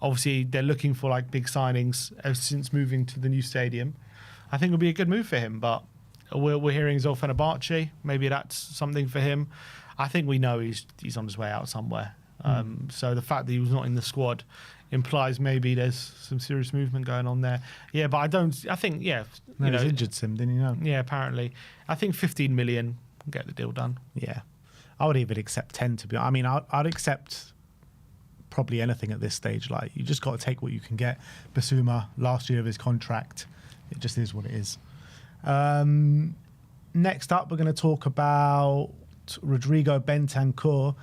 Obviously, they're looking for like big signings ever since moving to the new stadium. I think it'll be a good move for him, but we're hearing he's off Fenerbahce. Maybe that's something for him. I think we know he's on his way out somewhere. So the fact that he was not in the squad implies maybe there's some serious movement going on there. Yeah, but I think he's injured him, didn't you know? Yeah, apparently. I think 15 million will get the deal done. Yeah. I would even accept 10 to be honest. I mean, I'd accept probably anything at this stage. Like, you just got to take what you can get. Bissouma, last year of his contract, it just is what it is. Next up, we're going to talk about Rodrigo Bentancur.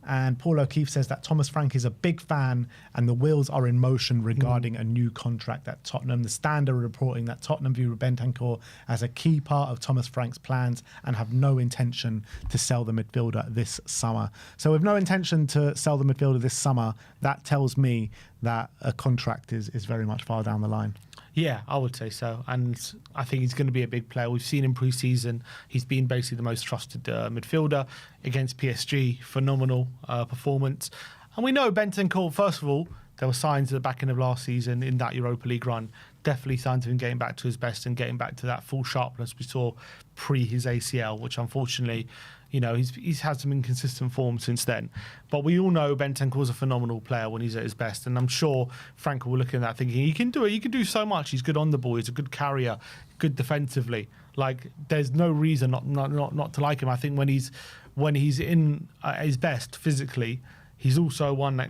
And Paul O'Keefe says that Thomas Frank is a big fan and the wheels are in motion regarding a new contract at Tottenham. The Standard reporting that Tottenham view Bentancur as a key part of Thomas Frank's plans and have no intention to sell the midfielder this summer. So with no intention to sell the midfielder this summer, that tells me that a contract is very much far down the line. Yeah, I would say so. And I think he's going to be a big player. We've seen him pre-season. He's been basically the most trusted midfielder against PSG. Phenomenal performance. And we know Bentancur, first of all, there were signs at the back end of last season in that Europa League run. Definitely signs of him getting back to his best and getting back to that full sharpness we saw pre his ACL, which unfortunately, he's had some inconsistent form since then. But we all know Bentancur's a phenomenal player when he's at his best. And I'm sure Frank will look at that thinking, he can do it. He can do so much. He's good on the ball. He's a good carrier, good defensively. Like, there's no reason not to like him. I think when he's in his best physically, he's also one that,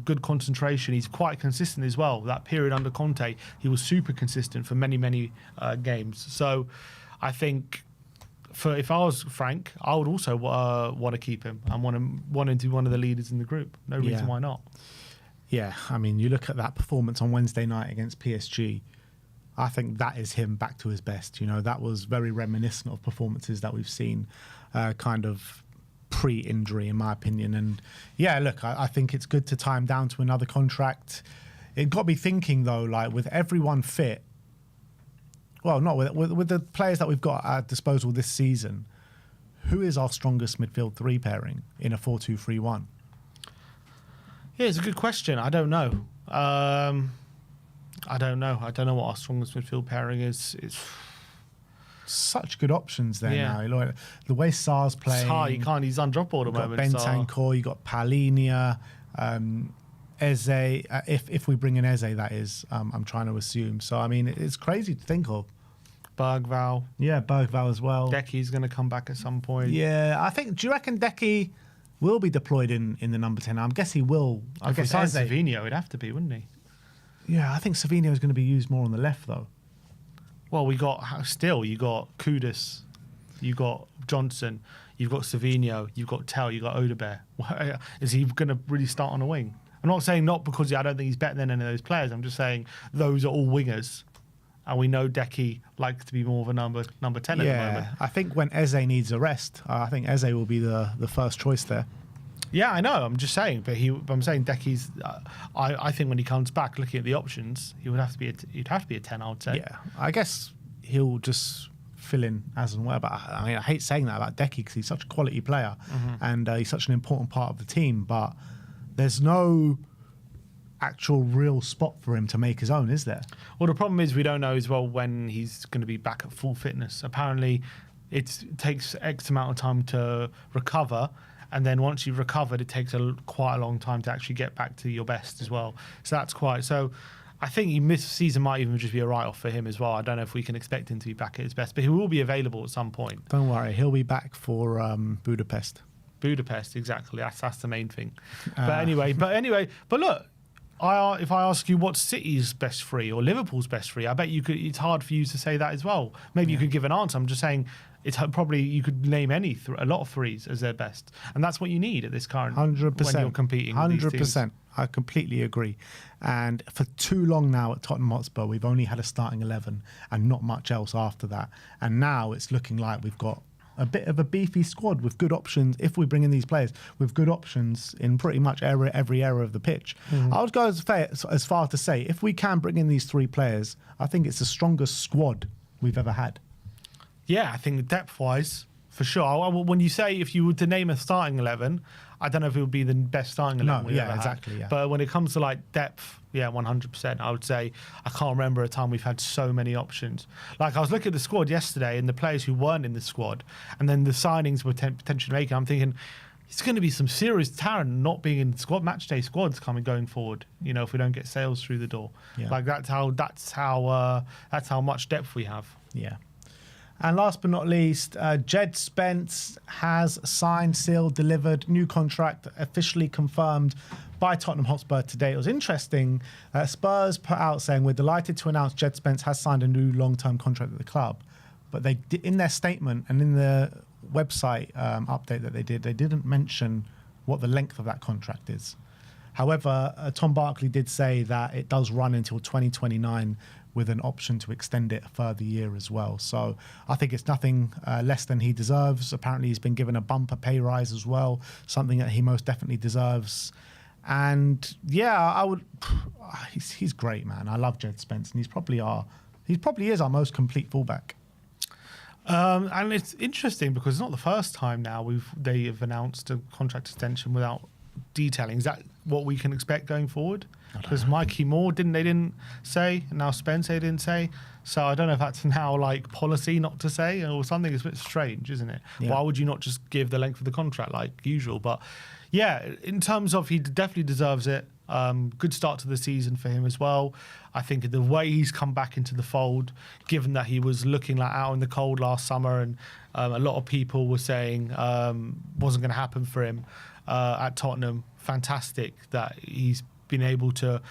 good concentration. He's quite consistent as well. That period under Conte, he was super consistent for many, many games. So I think if I was Frank, I would also want to keep him and want him to be one of the leaders in the group. No reason why not. Yeah, I mean, you look at that performance on Wednesday night against PSG. I think that is him back to his best. You know, that was very reminiscent of performances that we've seen kind of pre-injury, in my opinion. And yeah, look, I think it's good to tie him down to another contract. It got me thinking, though, like with everyone fit, well, not with the players that we've got at our disposal this season, who is our strongest midfield three pairing in a 4-2-3-1? Yeah, it's a good question. I don't know. I don't know what our strongest midfield pairing is. It's such good options there Yeah. now. Like, the way Sar's playing. it's hard. You can't. He's undroppable at the You've got moment. Bentancur, you got Palinia, Eze. If we bring in Eze, that is, I'm trying to assume. So I mean, it's crazy to think of. Bergval. Yeah, Bergval as well. Decky's going to come back at some point. Yeah, I think. Do you reckon Decky will be deployed in the number 10? I guess he will. I If we guess sign Eze. Savinho, it'd have to be, wouldn't he? Yeah, I think Savinho is going to be used more on the left though. Well, you got Kudus, you got Johnson, you've got Savinho, you've got Tell, you've got Odebear. Is he going to really start on a wing? I'm not saying not because I don't think he's better than any of those players. I'm just saying those are all wingers. And we know Decky likes to be more of a number 10 at the moment. I think when Eze needs a rest, I think Eze will be the first choice there. Yeah, I know. I'm just saying, but I'm saying Decky's. I think when he comes back, looking at the options, he'd have to be a 10. I would say. Yeah, I guess he'll just fill in as and where. But I mean, I hate saying that about Decky because he's such a quality player and he's such an important part of the team. But there's no actual real spot for him to make his own, is there? Well, the problem is we don't know as well when he's going to be back at full fitness. Apparently, it takes X amount of time to recover. And then once you've recovered, it takes quite a long time to actually get back to your best as well. So I think he missed season might even just be a write-off for him as well. I don't know if we can expect him to be back at his best, but he will be available at some point. Don't worry, he'll be back for Budapest. Budapest, exactly. That's the main thing. But look, if I ask you what's City's best three or Liverpool's best three, I bet it's hard for you to say that as well. Maybe you could give an answer. I'm just saying it's probably you could name a lot of threes as their best, and that's what you need at this current 100% when you're competing. 100%. I completely agree. And for too long now at Tottenham Hotspur, we've only had a starting 11 and not much else after that. And now it's looking like we've got a bit of a beefy squad with good options. If we bring in these players with good options in pretty much every area of the pitch, I would go as far to say if we can bring in these three players, I think it's the strongest squad we've ever had. Yeah, I think depth-wise, for sure. When you say if you were to name a starting 11, I don't know if it would be the best starting 11 we've ever had. Yeah. But when it comes to like depth, yeah, 100%. I would say I can't remember a time we've had so many options. Like I was looking at the squad yesterday and the players who weren't in the squad, and then the signings we're potentially making. I'm thinking it's going to be some serious talent not being in squad matchday squads going forward. You know, if we don't get sales through the door, like that's how much depth we have. Yeah. And last but not least, Djed Spence has signed, sealed, delivered, new contract officially confirmed by Tottenham Hotspur today. It was interesting. Spurs put out saying, we're delighted to announce Djed Spence has signed a new long-term contract at the club. But they in their statement and in the website update that they didn't mention what the length of that contract is. However, Tom Barkley did say that it does run until 2029 with an option to extend it a further year as well. So I think it's nothing less than he deserves. Apparently he's been given a bumper pay rise as well, something that he most definitely deserves. And yeah, he's great, man. I love Djed Spence, and he probably is our most complete fullback. And it's interesting because it's not the first time now they have announced a contract extension without detailing. Is that what we can expect going forward? Because Mikey Moore didn't say, and now Spence they didn't say. So I don't know if that's now like policy not to say or something. It's a bit strange, isn't it? Yeah. Why would you not just give the length of the contract like usual? But yeah, in terms of he definitely deserves it. Good start to the season for him as well. I think the way he's come back into the fold, given that he was looking like out in the cold last summer, and a lot of people were saying wasn't going to happen for him at Tottenham. Fantastic that he's been able to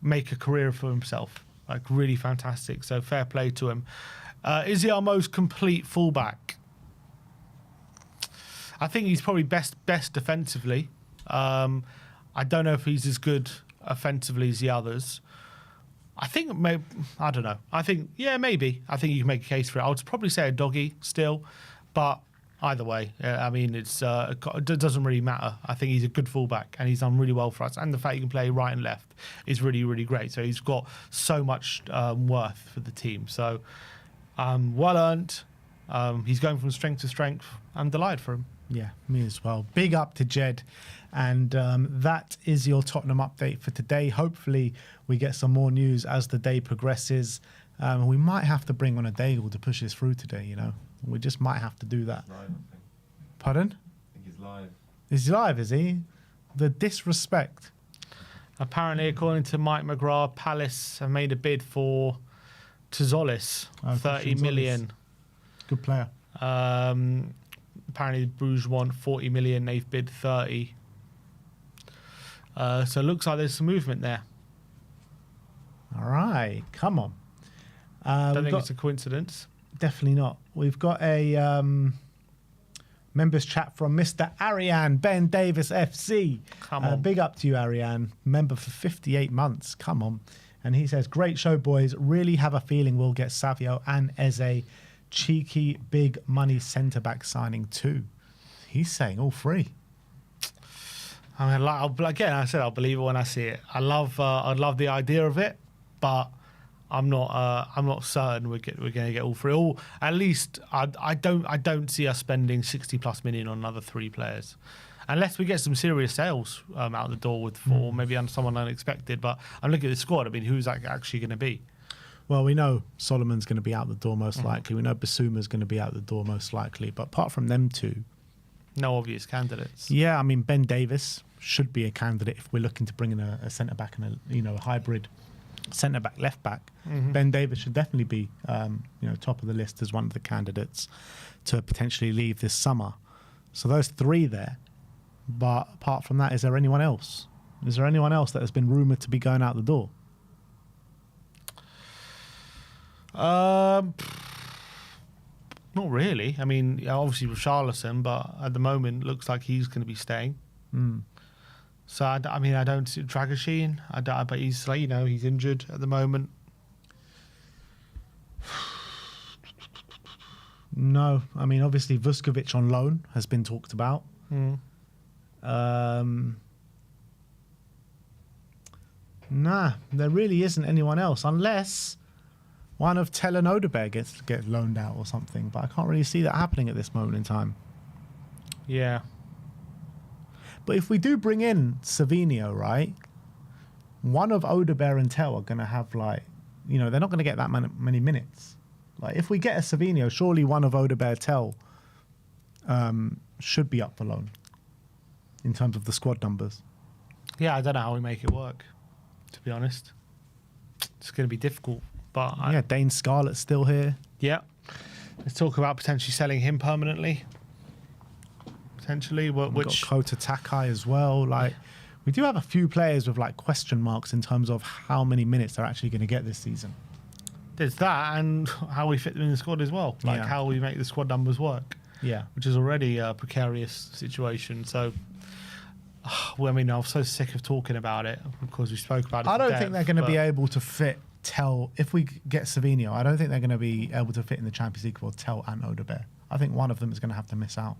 make a career for himself. Like really fantastic. So fair play to him. Is he our most complete fullback? I think he's probably best defensively. I don't know if he's as good offensively as the others. I think maybe, I don't know. I think, yeah, maybe. I think you can make a case for it. I would probably say a doggy still, but either way, I mean, it doesn't really matter. I think he's a good fullback and he's done really well for us. And the fact he can play right and left is really, really great. So he's got so much worth for the team. So well earned. He's going from strength to strength. I'm delighted for him. Yeah, me as well. Big up to Djed. And that is your Tottenham update for today. Hopefully we get some more news as the day progresses. We might have to bring on a Daigle to push this through today, you know. We just might have to do that. Live, I think. Pardon? I think he's live. He's live, is he? The disrespect. Apparently, according to Mike McGrath, Palace have made a bid for Tzolis, 30 million. Good player. Apparently, Bruges want 40 million. They've bid 30. So it looks like there's some movement there. All right, come on. Don't think it's a coincidence. Definitely not. We've got a members chat from Mr. Ariane Ben Davis FC. Come on. Big up to you, Ariane. Member for 58 months. Come on. And he says, great show, boys. Really have a feeling we'll get Savio and Eze. Cheeky, big money centre-back signing too. He's saying all three. I mean, again, I said I'll believe it when I see it. I love the idea of it, but I'm not certain we're going to get all three. Or at least I don't see us spending 60+ million on another 3 players, unless we get some serious sales out the door with 4, maybe someone unexpected. But I'm looking at the squad. I mean, who's that actually going to be? Well, we know Solomon's going to be out the door most likely. We know Bissouma's going to be out the door most likely. But apart from them two, no obvious candidates. Yeah, I mean, Ben Davis should be a candidate if we're looking to bring in a centre back and a hybrid centre back, left back. Ben Davis should definitely be top of the list as one of the candidates to potentially leave this summer. So those 3 there. But apart from that, is there anyone else? Is there anyone else that has been rumoured to be going out the door? Not really. I mean, obviously with Richarlison, but at the moment looks like he's going to be staying. So I don't see Dragashin. But he's he's injured at the moment. No, I mean obviously Vuskovic on loan has been talked about. Nah, there really isn't anyone else unless one of Tell and Odeberg gets loaned out or something. But I can't really see that happening at this moment in time. Yeah. But if we do bring in Savinho, right, one of Odeberg and Tell are going to have they're not going to get that many minutes. Like if we get a Savinho, surely one of Odeberg Tell should be up for loan in terms of the squad numbers. Yeah, I don't know how we make it work, to be honest. It's going to be difficult. But Dane Scarlett's still here. Yeah. Let's talk about potentially selling him permanently. Potentially, We've got Kota Takai as well. We do have a few players with question marks in terms of how many minutes they're actually going to get this season. There's that, and how we fit them in the squad as well. How we make the squad numbers work. Yeah, which is already a precarious situation. So, I'm so sick of talking about it because we spoke about it. I don't think they're going to be able to fit Tell. If we get Savinho, I don't think they're going to be able to fit in the Champions League for Tell and Odeberg. I think one of them is going to have to miss out.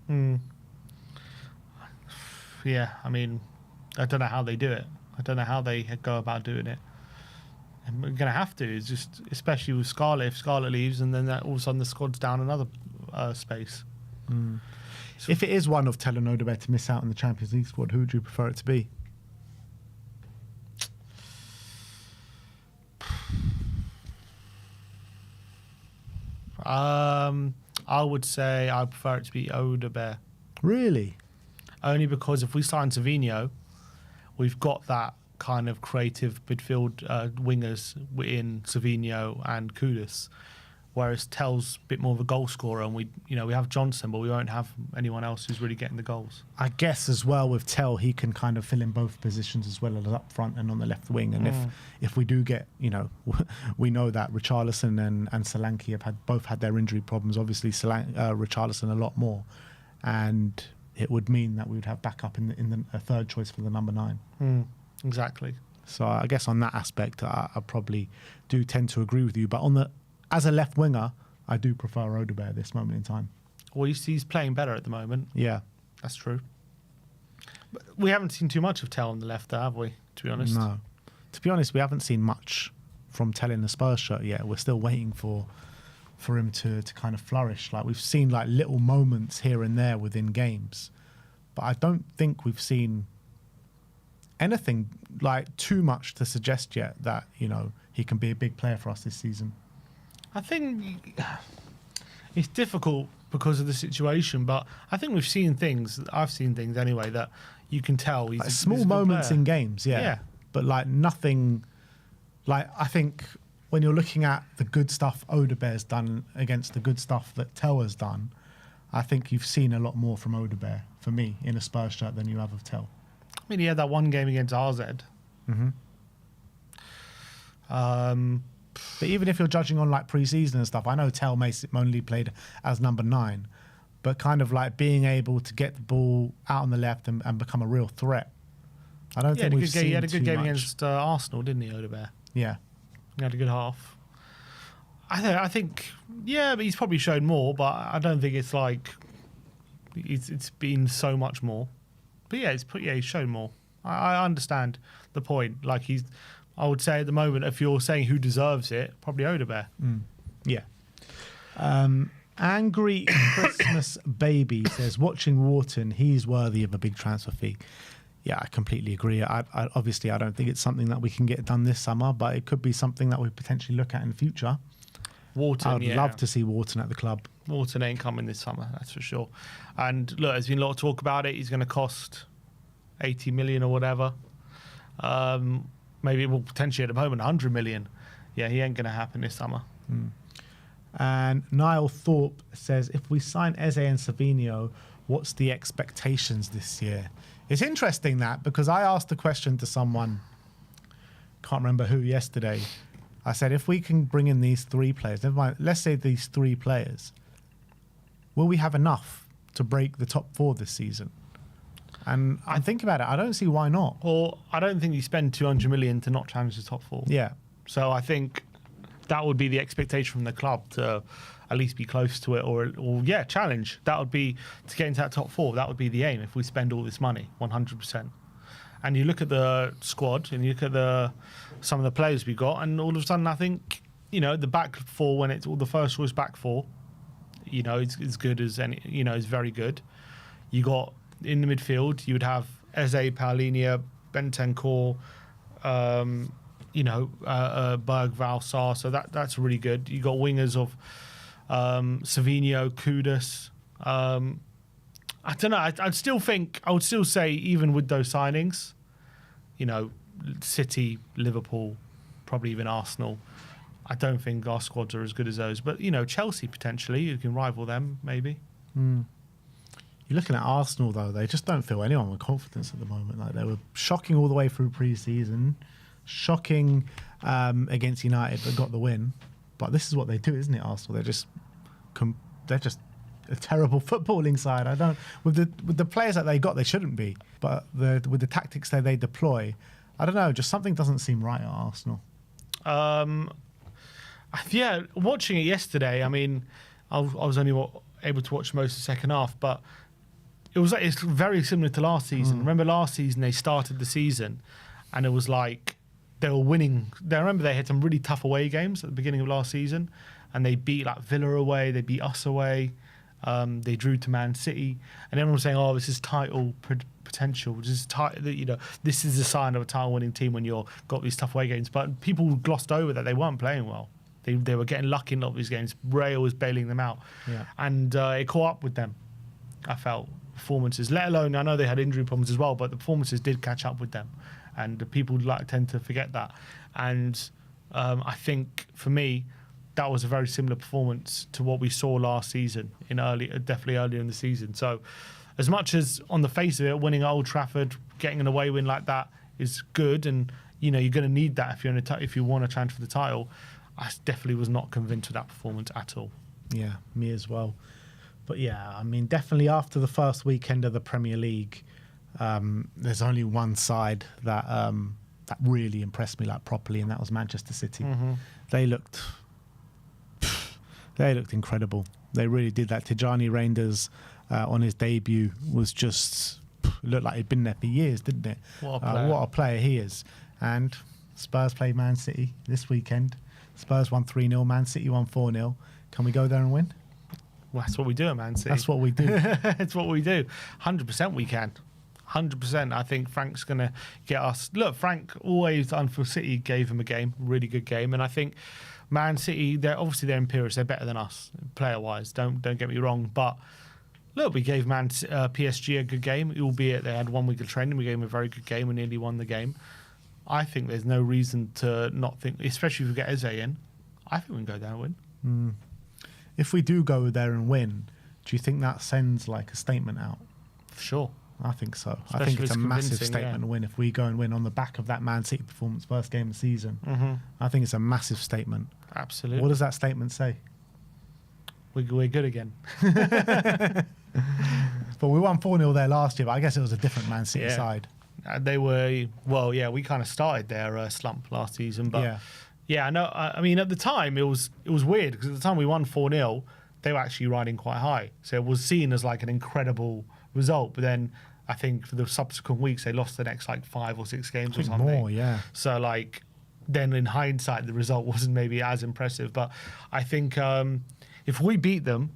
Yeah, I mean, I don't know how they do it. I don't know how they go about doing it. And we're going to have to. It's just, especially with Scarlett, if Scarlett leaves and then all of a sudden the squad's down another space. So if it is one of Tell and Odeberg to miss out in the Champions League squad, who would you prefer it to be? I would say I prefer it to be Odeberg. Really? Only because if we sign Savinho, we've got that kind of creative midfield wingers in Savinho and Kudus, whereas Tell's a bit more of a goal scorer, and we have Johnson, but we won't have anyone else who's really getting the goals. I guess as well with Tell, he can kind of fill in both positions as well as up front and on the left wing. And if we do get, we know that Richarlison and Solanke have both had their injury problems. Obviously, Richarlison a lot more, and it would mean that we would have backup in the third choice for the number 9. Exactly. So I guess on that aspect, I probably do tend to agree with you. But as a left winger, I do prefer Odegaard at this moment in time. Well, he's playing better at the moment. Yeah. That's true. But we haven't seen too much of Tell on the left there, have we, to be honest? No. To be honest, we haven't seen much from Tell in the Spurs shirt yet. We're still waiting for him to kind of flourish. Like, we've seen like little moments here and there within games. But I don't think we've seen anything like too much to suggest yet that, you know, he can be a big player for us this season. I think it's difficult because of the situation, but I think we've seen things. I've seen things anyway that you can tell he's like a small good moments player. in games, yeah. But like nothing. Like, I think when you're looking at the good stuff Odegaard's done against the good stuff that Tell has done, I think you've seen a lot more from Odegaard for me in a Spurs shirt than you have of Tell. I mean, he had that one game against RZ. Mm-hmm. But even if you're judging on like pre-season and stuff, I know Tell only played as number 9, but kind of like being able to get the ball out on the left and become a real threat. I don't think we've seen He had a good game much. against Arsenal, didn't he, Odegaard? Yeah. He had a good half. I think, yeah, but he's probably shown more, but I don't think it's like it's been so much more. But yeah, he's shown more. I understand the point. Like, I would say at the moment, if you're saying who deserves it, probably Odegaard. Yeah. Angry Christmas Baby says, watching Wharton, he's worthy of a big transfer fee. Yeah, I completely agree. Obviously, I don't think it's something that we can get done this summer, but it could be something that we potentially look at in the future. Wharton, I would love to see Wharton at the club. Wharton ain't coming this summer, that's for sure. And look, there's been a lot of talk about it. He's going to cost 80 million or whatever. Maybe, well, potentially at the moment 100 million. Yeah, he ain't going to happen this summer. And Niall Thorpe says, if we sign Eze and Savinho, what's the expectations this year? It's interesting that, because I asked the question to someone, can't remember who, yesterday. I said, if we can bring in these 3 players, never mind, let's say these 3 players, will we have enough to break the top 4 this season? And I think about it, I don't see why not. Or I don't think you spend 200 million to not challenge the top 4. Yeah. So I think that would be the expectation from the club, to at least be close to it, or challenge. That would be to get into that top 4. That would be the aim if we spend all this money, 100%. And you look at the squad and you look at some of the players we got, and all of a sudden I think, you know, the back 4, when it's all the first choice back 4, you know, it's as good as any, you know, it's very good. You got in the midfield, you would have Eze, Paulinho, Bentancur, Berg, Valsar, so that's really good. You got wingers of Savinho, Kudus. I don't know. I would still say, even with those signings, you know, City, Liverpool, probably even Arsenal, I don't think our squads are as good as those. But, you know, Chelsea potentially, you can rival them maybe. You're looking at Arsenal, though. They just don't feel anyone with confidence at the moment. Like, they were shocking all the way through pre-season, shocking against United, but got the win. But this is what they do, isn't it, Arsenal? They're just a terrible footballing side. I don't with the players that they got, they shouldn't be. But with the tactics that they deploy, I don't know. Just something doesn't seem right at Arsenal. Yeah, watching it yesterday. I mean, I was only able to watch most of the second half, but it's very similar to last season. Remember last season they started the season, and it was like they were winning. I remember they had some really tough away games at the beginning of last season, and they beat like Villa away, they beat us away. They drew to Man City, and everyone was saying, "Oh, this is title potential. This is a sign of a title-winning team when you've got these tough away games." But people glossed over that they weren't playing well. They were getting lucky in a lot of these games. Rail was bailing them out, and it caught up with them. I felt performances, let alone I know they had injury problems as well, but the performances did catch up with them, and the people tend to forget that. And I think for me, that was a very similar performance to what we saw last season, definitely earlier in the season. So as much as on the face of it, winning at Old Trafford, getting an away win like that is good, and you know you're going to need that if you want to challenge for the title, I definitely was not convinced with that performance at all. Yeah, me as well. But yeah, I mean, definitely after the first weekend of the Premier League, there's only one side that really impressed me like properly, and that was Manchester City. They looked incredible. They really did. That Tijani Reinders on his debut was just looked like he'd been there for years, didn't it? What a player. What a player he is. And Spurs played Man City this weekend. Spurs won 3-0, Man City won 4-0. Can we go there and win? Well, that's what we do at Man City. That's what we do. It's what we do. 100% we can. 100%. I think Frank's going to get us. Look, Frank always done for City, gave him a game, really good game. And I think Man City, they're imperious. They're better than us player-wise. Don't get me wrong. But look, we gave PSG a good game, albeit they had 1 week of training. We gave them a very good game and nearly won the game. I think there's no reason to not think, especially if we get Eze in, I think we can go down and win. If we do go there and win, do you think that sends like a statement out? For sure. I think so. Especially I think it's if a it's massive convincing, statement win if we go and win on the back of that Man City performance, first game of the season. I think it's a massive statement. Absolutely. What does that statement say? We're good again. But we won 4-0 there last year, but I guess it was a different Man City side. They were, we kind of started their slump last season. But I know. I mean, at the time, it was weird because at the time we won 4-0, they were actually riding quite high. So it was seen as like an incredible result. But then I think for the subsequent weeks, they lost the next like 5 or 6 games or something. More, yeah. So like, then in hindsight, the result wasn't maybe as impressive. But I think if we beat them,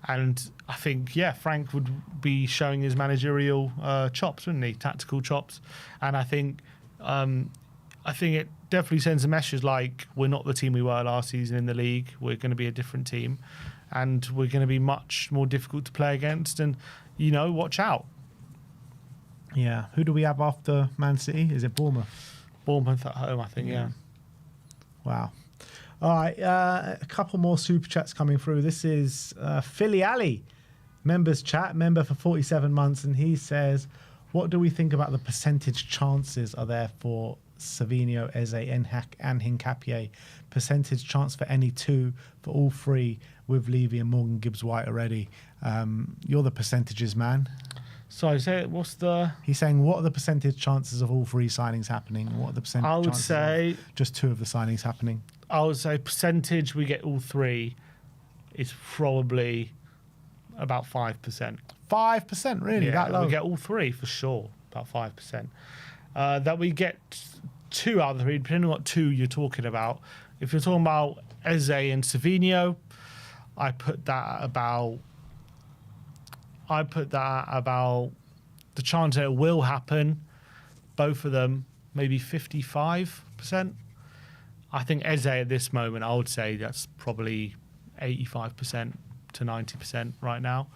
and I think, Frank would be showing his managerial chops, wouldn't he? Tactical chops. And I think it definitely sends a message like we're not the team we were last season in the league. We're going to be a different team. And we're going to be much more difficult to play against. And, watch out. Yeah. Who do we have after Man City? Is it Bournemouth? Bournemouth at home, I think, yeah. Wow. All right, a couple more super chats coming through. This is Philly Ali, members chat, member for 47 months, and he says, what do we think about the percentage chances are there for Savinho, Eze, and Hincapié? Percentage chance for any 2, for all 3, with Levy and Morgan Gibbs-White already. You're the percentages man. So what's the... He's saying, what are the percentage chances of all 3 signings happening? What are the percentage I would chances say... of just 2 of the signings happening? I would say percentage we get all 3 is probably about 5%. 5%, really? That low? We get all 3 for sure, about 5%. That we get 2 out of the 3, depending on what 2 you're talking about. If you're talking about Eze and Savinho, I put that at about the chance that it will happen, both of them, maybe 55%. I think Eze at this moment, I would say that's probably 85% to 90% right now.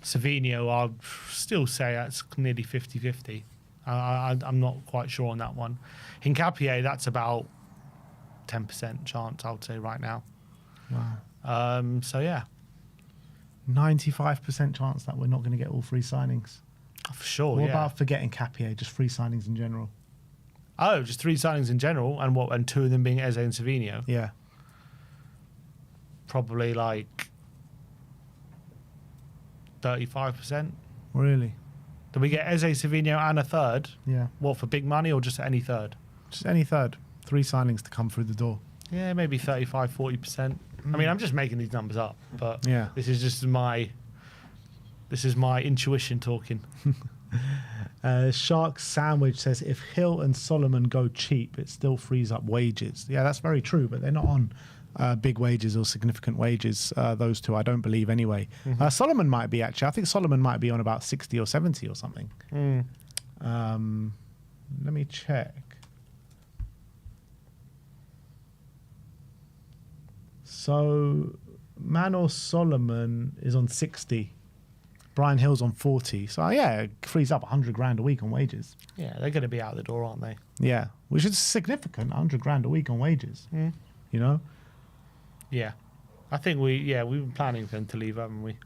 Savinho, I'd still say that's nearly 50-50. I'm not quite sure on that one. Hincapié, that's about 10% chance, I would say, right now. Wow. 95% chance that we're not going to get all 3 signings. For sure, What about forgetting Capier, just 3 signings in general? Oh, just 3 signings in general, and 2 of them being Eze and Savinho? Yeah. Probably like 35%. Really? Do we get Eze, Savinho and a third? Yeah. What, for big money or just any third? Just any third. 3 signings to come through the door. Yeah, maybe 35, 40%. I mean, I'm just making these numbers up, but this is just my intuition talking. Shark Sandwich says, if Hill and Solomon go cheap, it still frees up wages. Yeah, that's very true, but they're not on big wages or significant wages, those 2, I don't believe anyway. Solomon might be, actually. I think Solomon might be on about 60 or 70 or something. Let me check. So Manor Solomon is on 60. Brian Hill's on 40. So it frees up 100 grand a week on wages. Yeah, they're going to be out the door, aren't they? Yeah, which is significant, 100 grand a week on wages. You know? Yeah. I think we've been planning for them to leave, haven't we?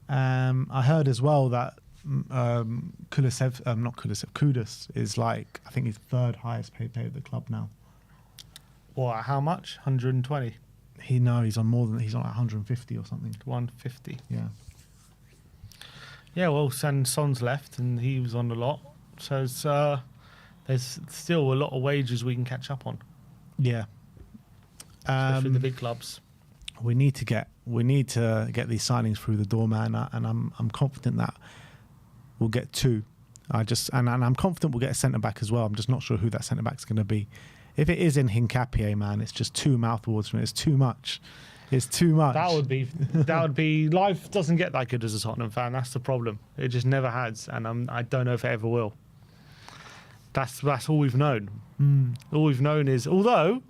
I heard as well that Kudus is like, I think he's 3rd highest paid player at the club now. What, how much? 120? He's on more than, he's on like 150 or something. 150. Yeah. Yeah, well, Son's left and he was on a lot. So it's, there's still a lot of wages we can catch up on, Yeah. especially the big clubs. We need to get these signings through the door, man, and I'm confident that we'll get two. And I'm confident we'll get a centre back as well. I'm just not sure who that centre back's going to be. If it is in Hincapié, man, it's just too mouthwatering. It's too much. It's too much. That would be. Life doesn't get that good as a Tottenham fan. That's the problem. It just never has, and I don't know if it ever will. That's all we've known. All we've known is, although,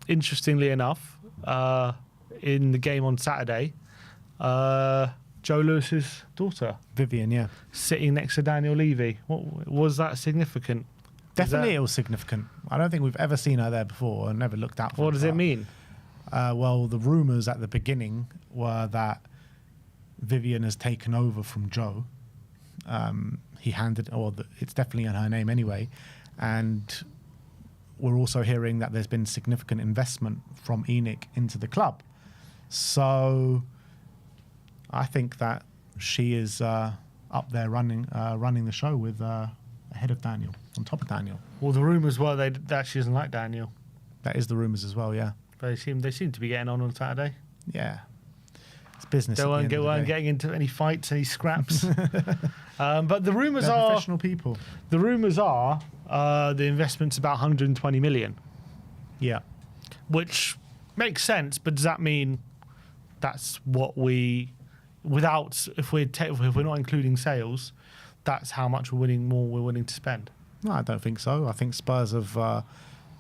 interestingly enough, in the game on Saturday, Joe Lewis's daughter, Vivian, yeah, sitting next to Daniel Levy. What was that significant? Definitely, it was significant. I don't think we've ever seen her there before and never looked out for her. What does it mean? Well, the rumours at the beginning were that Vivian has taken over from Joe. He handed, it's definitely in her name anyway. And we're also hearing that there's been significant investment from ENIC into the club. So I think that she is up there running the show with ahead of Daniel, on top of Daniel. Well, the rumours were that she doesn't like Daniel. That is the rumours as well, yeah. But they seem to be getting on Saturday. Yeah. It's business. They weren't getting into any fights, any scraps. But the rumours are professional people. The rumours are the investment's about 120 million. Yeah. Which makes sense, but does that mean that's what we, without, if we're not including sales, that's how much we're willing to spend? No, I don't think so. I think Spurs have,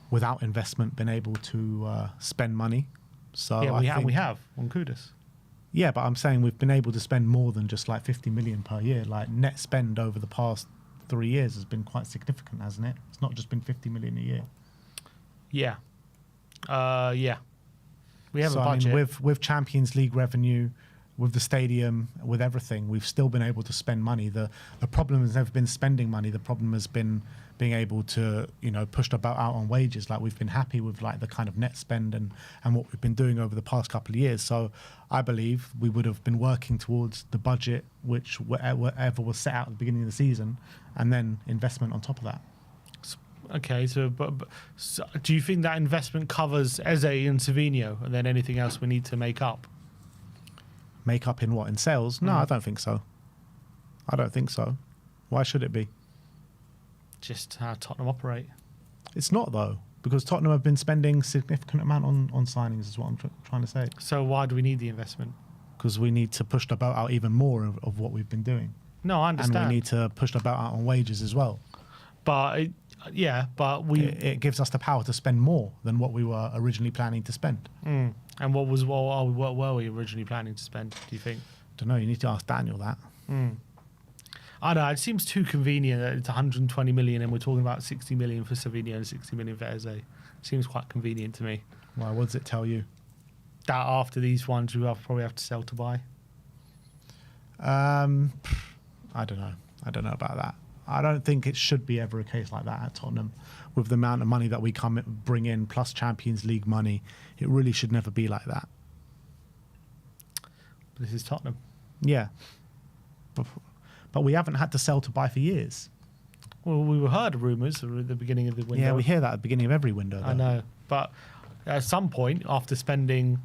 without investment, been able to spend money. So yeah, we have on Kudus. Yeah, but I'm saying we've been able to spend more than just like 50 million per year. Like net spend over the past 3 years has been quite significant, hasn't it? It's not just been 50 million a year. Yeah. Yeah. We have a budget. I mean, with Champions League revenue, with the stadium, with everything, we've still been able to spend money. The problem has never been spending money. The problem has been being able to, push the boat out on wages. Like we've been happy with like the kind of net spend and what we've been doing over the past couple of years. So I believe we would have been working towards the budget, which whatever was set out at the beginning of the season, and then investment on top of that. Okay, so do you think that investment covers Eze and Savinho, and then anything else we need to make up? Make up in what? In sales? No, I don't think so. I don't think so. Why should it be? Just how Tottenham operate. It's not, though, because Tottenham have been spending significant amount on signings, is what I'm trying to say. So why do we need the investment? Because we need to push the boat out even more of what we've been doing. No, I understand. And we need to push the boat out on wages as well. But it gives us the power to spend more than what we were originally planning to spend. And what were we originally planning to spend, do you think? Don't know. You need to ask Daniel that. I don't know. It seems too convenient that it's 120 million and we're talking about 60 million for Savinho and 60 million for Eze. Seems quite convenient to me. Why? What does it tell you? That after these ones, we probably have to sell to buy. I don't know. I don't know about that. I don't think it should be ever a case like that at Tottenham. With the amount of money that we bring in, plus Champions League money, it really should never be like that. This is Tottenham. Yeah. But we haven't had to sell to buy for years. Well, we heard rumours at the beginning of the window. Yeah, we hear that at the beginning of every window, though. I know. But at some point, after spending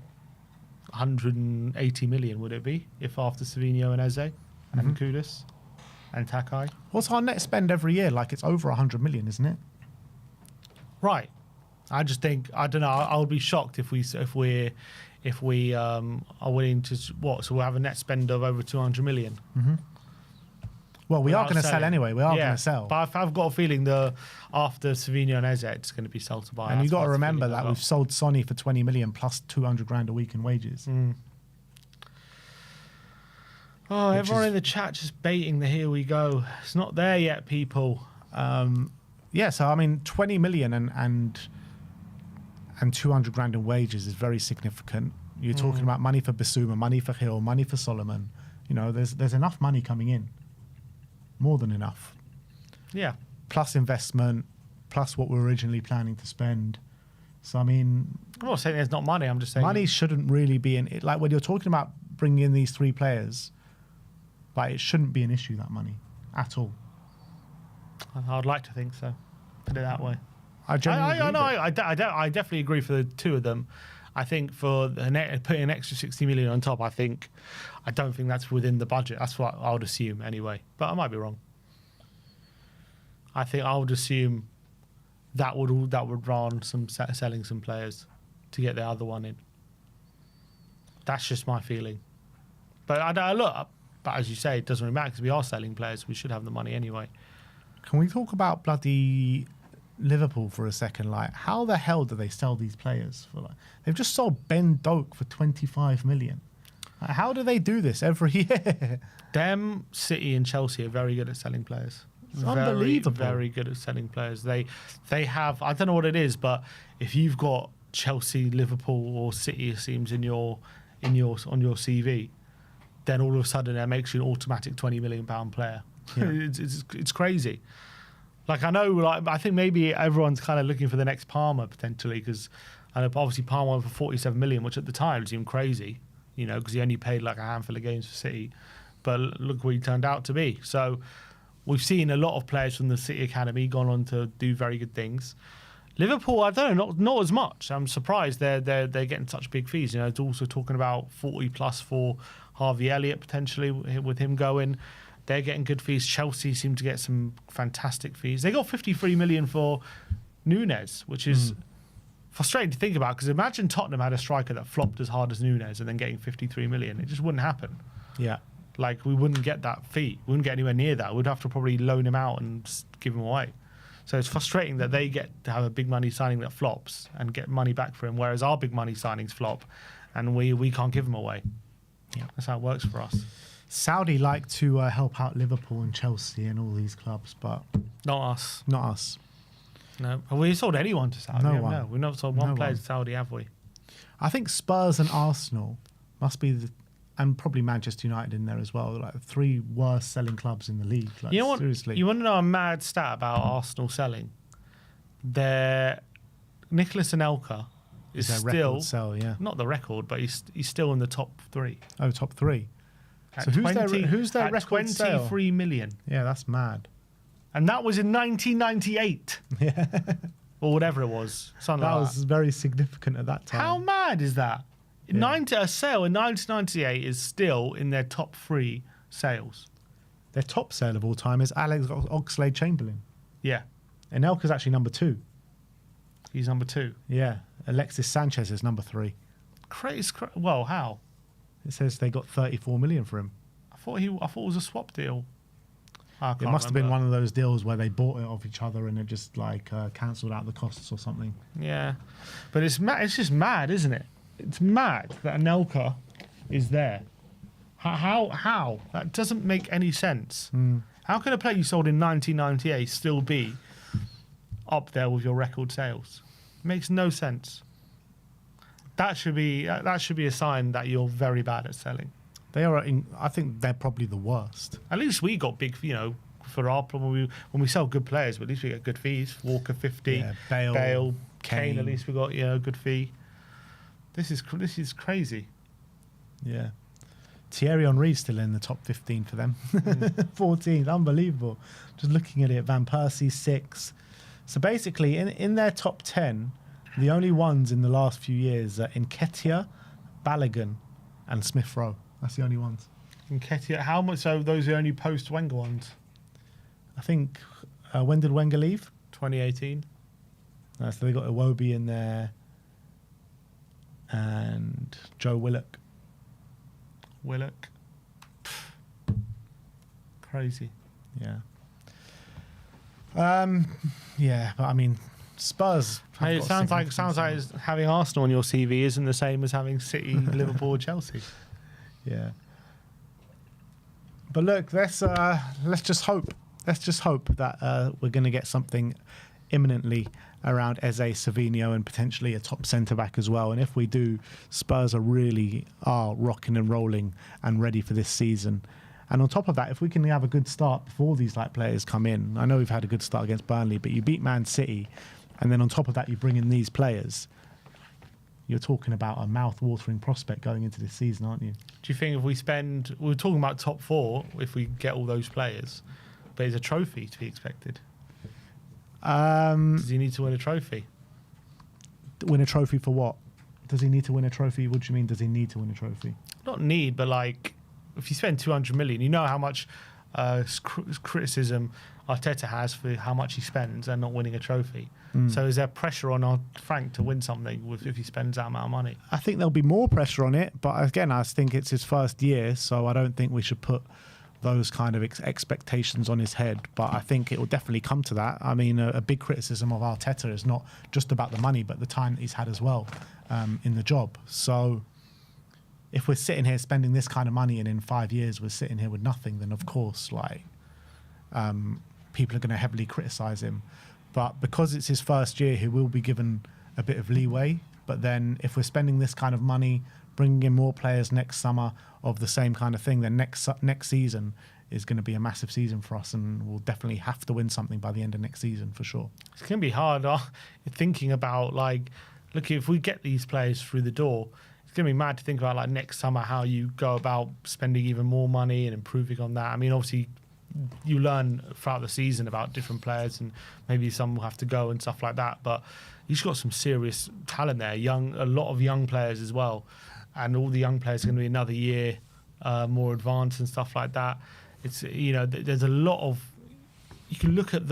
180 million, would it be? If after Savinho and Eze and Kudus and Takai? What's our net spend every year? Like, it's over 100 million, isn't it? Right. I just think, I don't know, I would be shocked if we are willing to, so we'll have a net spend of over 200 million. Well, we are going to sell anyway. We are going to sell. But I've got a feeling after Savinho and Eze, it's going to be sell to buy. And you've got to remember that we've sold Sonny for 20 million plus 200 grand a week in wages. Oh, everyone in the chat just baiting the here we go. It's not there yet, people. Yeah, so I mean, 20 million and 200 grand in wages is very significant. You're talking about money for Bissouma, money for Hill, money for Solomon. There's enough money coming in. More than enough. Yeah. Plus investment, plus what we're originally planning to spend. So, I mean... I'm not saying there's not money, I'm just saying... Money shouldn't really be in it. Like, when you're talking about bringing in these three players, like, it shouldn't be an issue, that money, at all. I'd like to think so. Put it that way. I definitely agree for the two of them. I think for putting an extra 60 million on top, I don't think that's within the budget. That's what I would assume anyway. But I might be wrong. I think I would assume that would run some selling some players to get the other one in. That's just my feeling. But but as you say, it doesn't really matter because we are selling players. We should have the money anyway. Can we talk about bloody Liverpool for a second? Like, how the hell do they sell these players for? Like, they've just sold Ben Doak for 25 million. Like, how do they do this every year? Them, City and Chelsea are very good at selling players. It's unbelievable. Very good at selling players. They have, I don't know what it is, but if you've got Chelsea, Liverpool, or City, it seems on your CV, then all of a sudden that makes you an automatic £20 million player. Yeah. It's crazy. Like, I know, I think maybe everyone's kind of looking for the next Palmer potentially, because obviously Palmer went for 47 million, which at the time seemed crazy, because he only played like a handful of games for City. But look what he turned out to be. So we've seen a lot of players from the City Academy gone on to do very good things. Liverpool, I don't know, not as much. I'm surprised they're getting such big fees. It's also talking about 40 plus for Harvey Elliott potentially with him going. They're getting good fees. Chelsea seem to get some fantastic fees. They got 53 million for Nunez, which is frustrating to think about, because imagine Tottenham had a striker that flopped as hard as Nunez and then getting 53 million. It just wouldn't happen. Yeah. Like, we wouldn't get that fee. We wouldn't get anywhere near that. We'd have to probably loan him out and give him away. So it's frustrating that they get to have a big money signing that flops and get money back for him, whereas our big money signings flop and we can't give them away. Yeah, that's how it works for us. Saudi like to help out Liverpool and Chelsea and all these clubs, but not us. Not us. No, have we sold anyone to Saudi? No one. No, we've not sold one player to Saudi, have we? I think Spurs and Arsenal must be and probably Manchester United in there as well, like the three worst selling clubs in the league. Like, you know what? Seriously. You want to know a mad stat about Arsenal selling? Nicholas Anelka is their still record sell, yeah. Not the record, but he's still in the top three. Oh, top three. At So who's their at record 23 million? Yeah, that's mad. And that was in 1998. Yeah. Or whatever it was. Something That like was very significant at that time. How mad is that? Yeah. A sale in 1998 is still in their top three sales. Their top sale of all time is Alex Oxlade-Chamberlain. Yeah. And Elka's actually number 2. He's number 2. Yeah. Alexis Sanchez is number 3. Well, how? It says they got 34 million for him. I thought it was a swap deal. It must have been one of those deals where they bought it off each other and it just like cancelled out the costs or something. Yeah, but it's just mad, isn't it? It's mad that Anelka is there. How? That doesn't make any sense. How can a player you sold in 1998 still be up there with your record sales? Makes no sense. That should be a sign that you're very bad at selling. They are. I think they're probably the worst. At least we got big, for our problem. When we sell good players, but at least we get good fees. Walker 50, Yeah, Bale, Kane. At least we got a good fee. This is crazy. Yeah. Thierry Henry's still in the top 15 for them. 14, unbelievable. Just looking at it, Van Persie 6. So basically, in their top 10, the only ones in the last few years are Nketiah, Balogun, and Smith Rowe. That's the only ones. Nketiah, how much? So those are only post-Wenger ones. I think, when did Wenger leave? 2018. So they got Iwobi in there and Joe Willock. Crazy. Yeah. Yeah, but I mean, Spurs. Hey, it sounds like having Arsenal on your CV isn't the same as having City, Liverpool, or Chelsea. Yeah. But look, let's just hope. Let's just hope that we're going to get something imminently around Eze, Savinho, and potentially a top centre back as well. And if we do, Spurs are rocking and rolling and ready for this season. And on top of that, if we can have a good start before these players come in, I know we've had a good start against Burnley, but you beat Man City, and then on top of that, you bring in these players. You're talking about a mouth-watering prospect going into this season, aren't you? Do you think if we're talking about top 4, if we get all those players, but is a trophy to be expected? Does he need to win a trophy? Win a trophy for what? Does he need to win a trophy? What do you mean, does he need to win a trophy? Not need, but like, if you spend 200 million, you know how much criticism Arteta has for how much he spends and not winning a trophy. So is there pressure on Frank to win something if he spends that amount of money? I think there'll be more pressure on it, but again, I think it's his first year, so I don't think we should put those kind of expectations on his head. But I think it will definitely come to that. I mean, a big criticism of Arteta is not just about the money, but the time that he's had as well in the job. So if we're sitting here spending this kind of money and in 5 years we're sitting here with nothing, then of course, like, people are going to heavily criticise him. But because it's his first year, he will be given a bit of leeway. But then if we're spending this kind of money, bringing in more players next summer of the same kind of thing, then next season is going to be a massive season for us, and we'll definitely have to win something by the end of next season for sure. It's going to be hard thinking about, like, look, if we get these players through the door, it's going to be mad to think about, like, next summer how you go about spending even more money and improving on that. I mean, obviously, you learn throughout the season about different players, and maybe some will have to go and stuff like that. But you've got some serious talent there, a lot of young players as well, and all the young players are going to be another year more advanced and stuff like that. It's, you know, there's a lot of, you can look at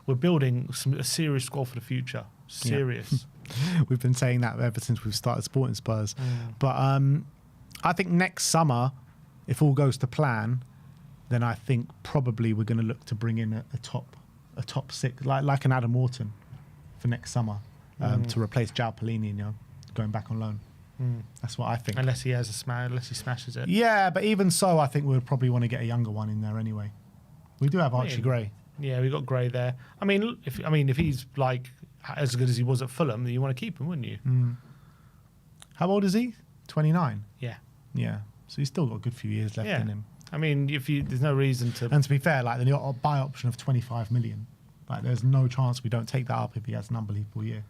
we're building a serious squad for the future. Serious. Yeah. We've been saying that ever since we've started supporting Spurs. But I think next summer, if all goes to plan, then I think probably we're going to look to bring in a top six, like an Adam Wharton for next summer, to replace João Pellegrini, you know, going back on loan. That's what I think. Unless he smashes it. Yeah, but even so, I think we'd probably want to get a younger one in there anyway. We do have Archie Gray. Yeah, we got Gray there. I mean, if he's like as good as he was at Fulham, then you want to keep him, wouldn't you? How old is he? 29. Yeah. Yeah. So he's still got a good few years left in him. I mean, there's no reason to. And to be fair, like, the buy option of 25 million, like, there's no chance we don't take that up if he has an unbelievable year.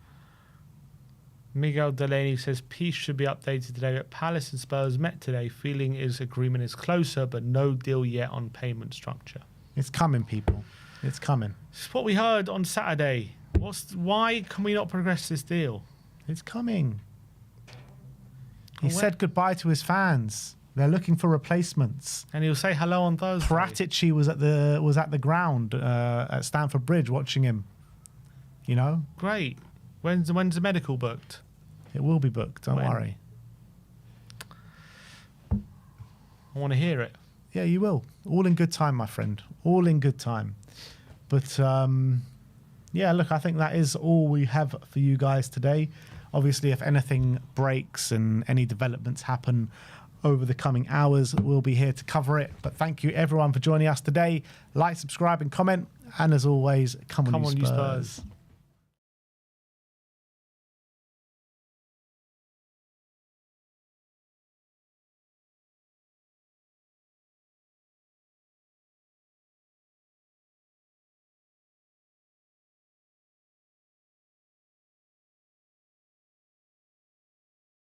Miguel Delaney says peace should be updated today, but Palace and Spurs met today. Feeling is agreement is closer, but no deal yet on payment structure. It's coming, people. It's coming. It's what we heard on Saturday. Why can we not progress this deal? It's coming. He said goodbye to his fans. They're looking for replacements. And he'll say hello on Thursday. Paratici was at the ground at Stamford Bridge watching him. You know? Great. When's the medical booked? It will be booked, don't worry. I want to hear it. Yeah, you will. All in good time, my friend. All in good time. But, yeah, look, I think that is all we have for you guys today. Obviously, if anything breaks and any developments happen over the coming hours, we'll be here to cover it. But thank you, everyone, for joining us today. Like, subscribe, and comment. And as always, come on, you Spurs.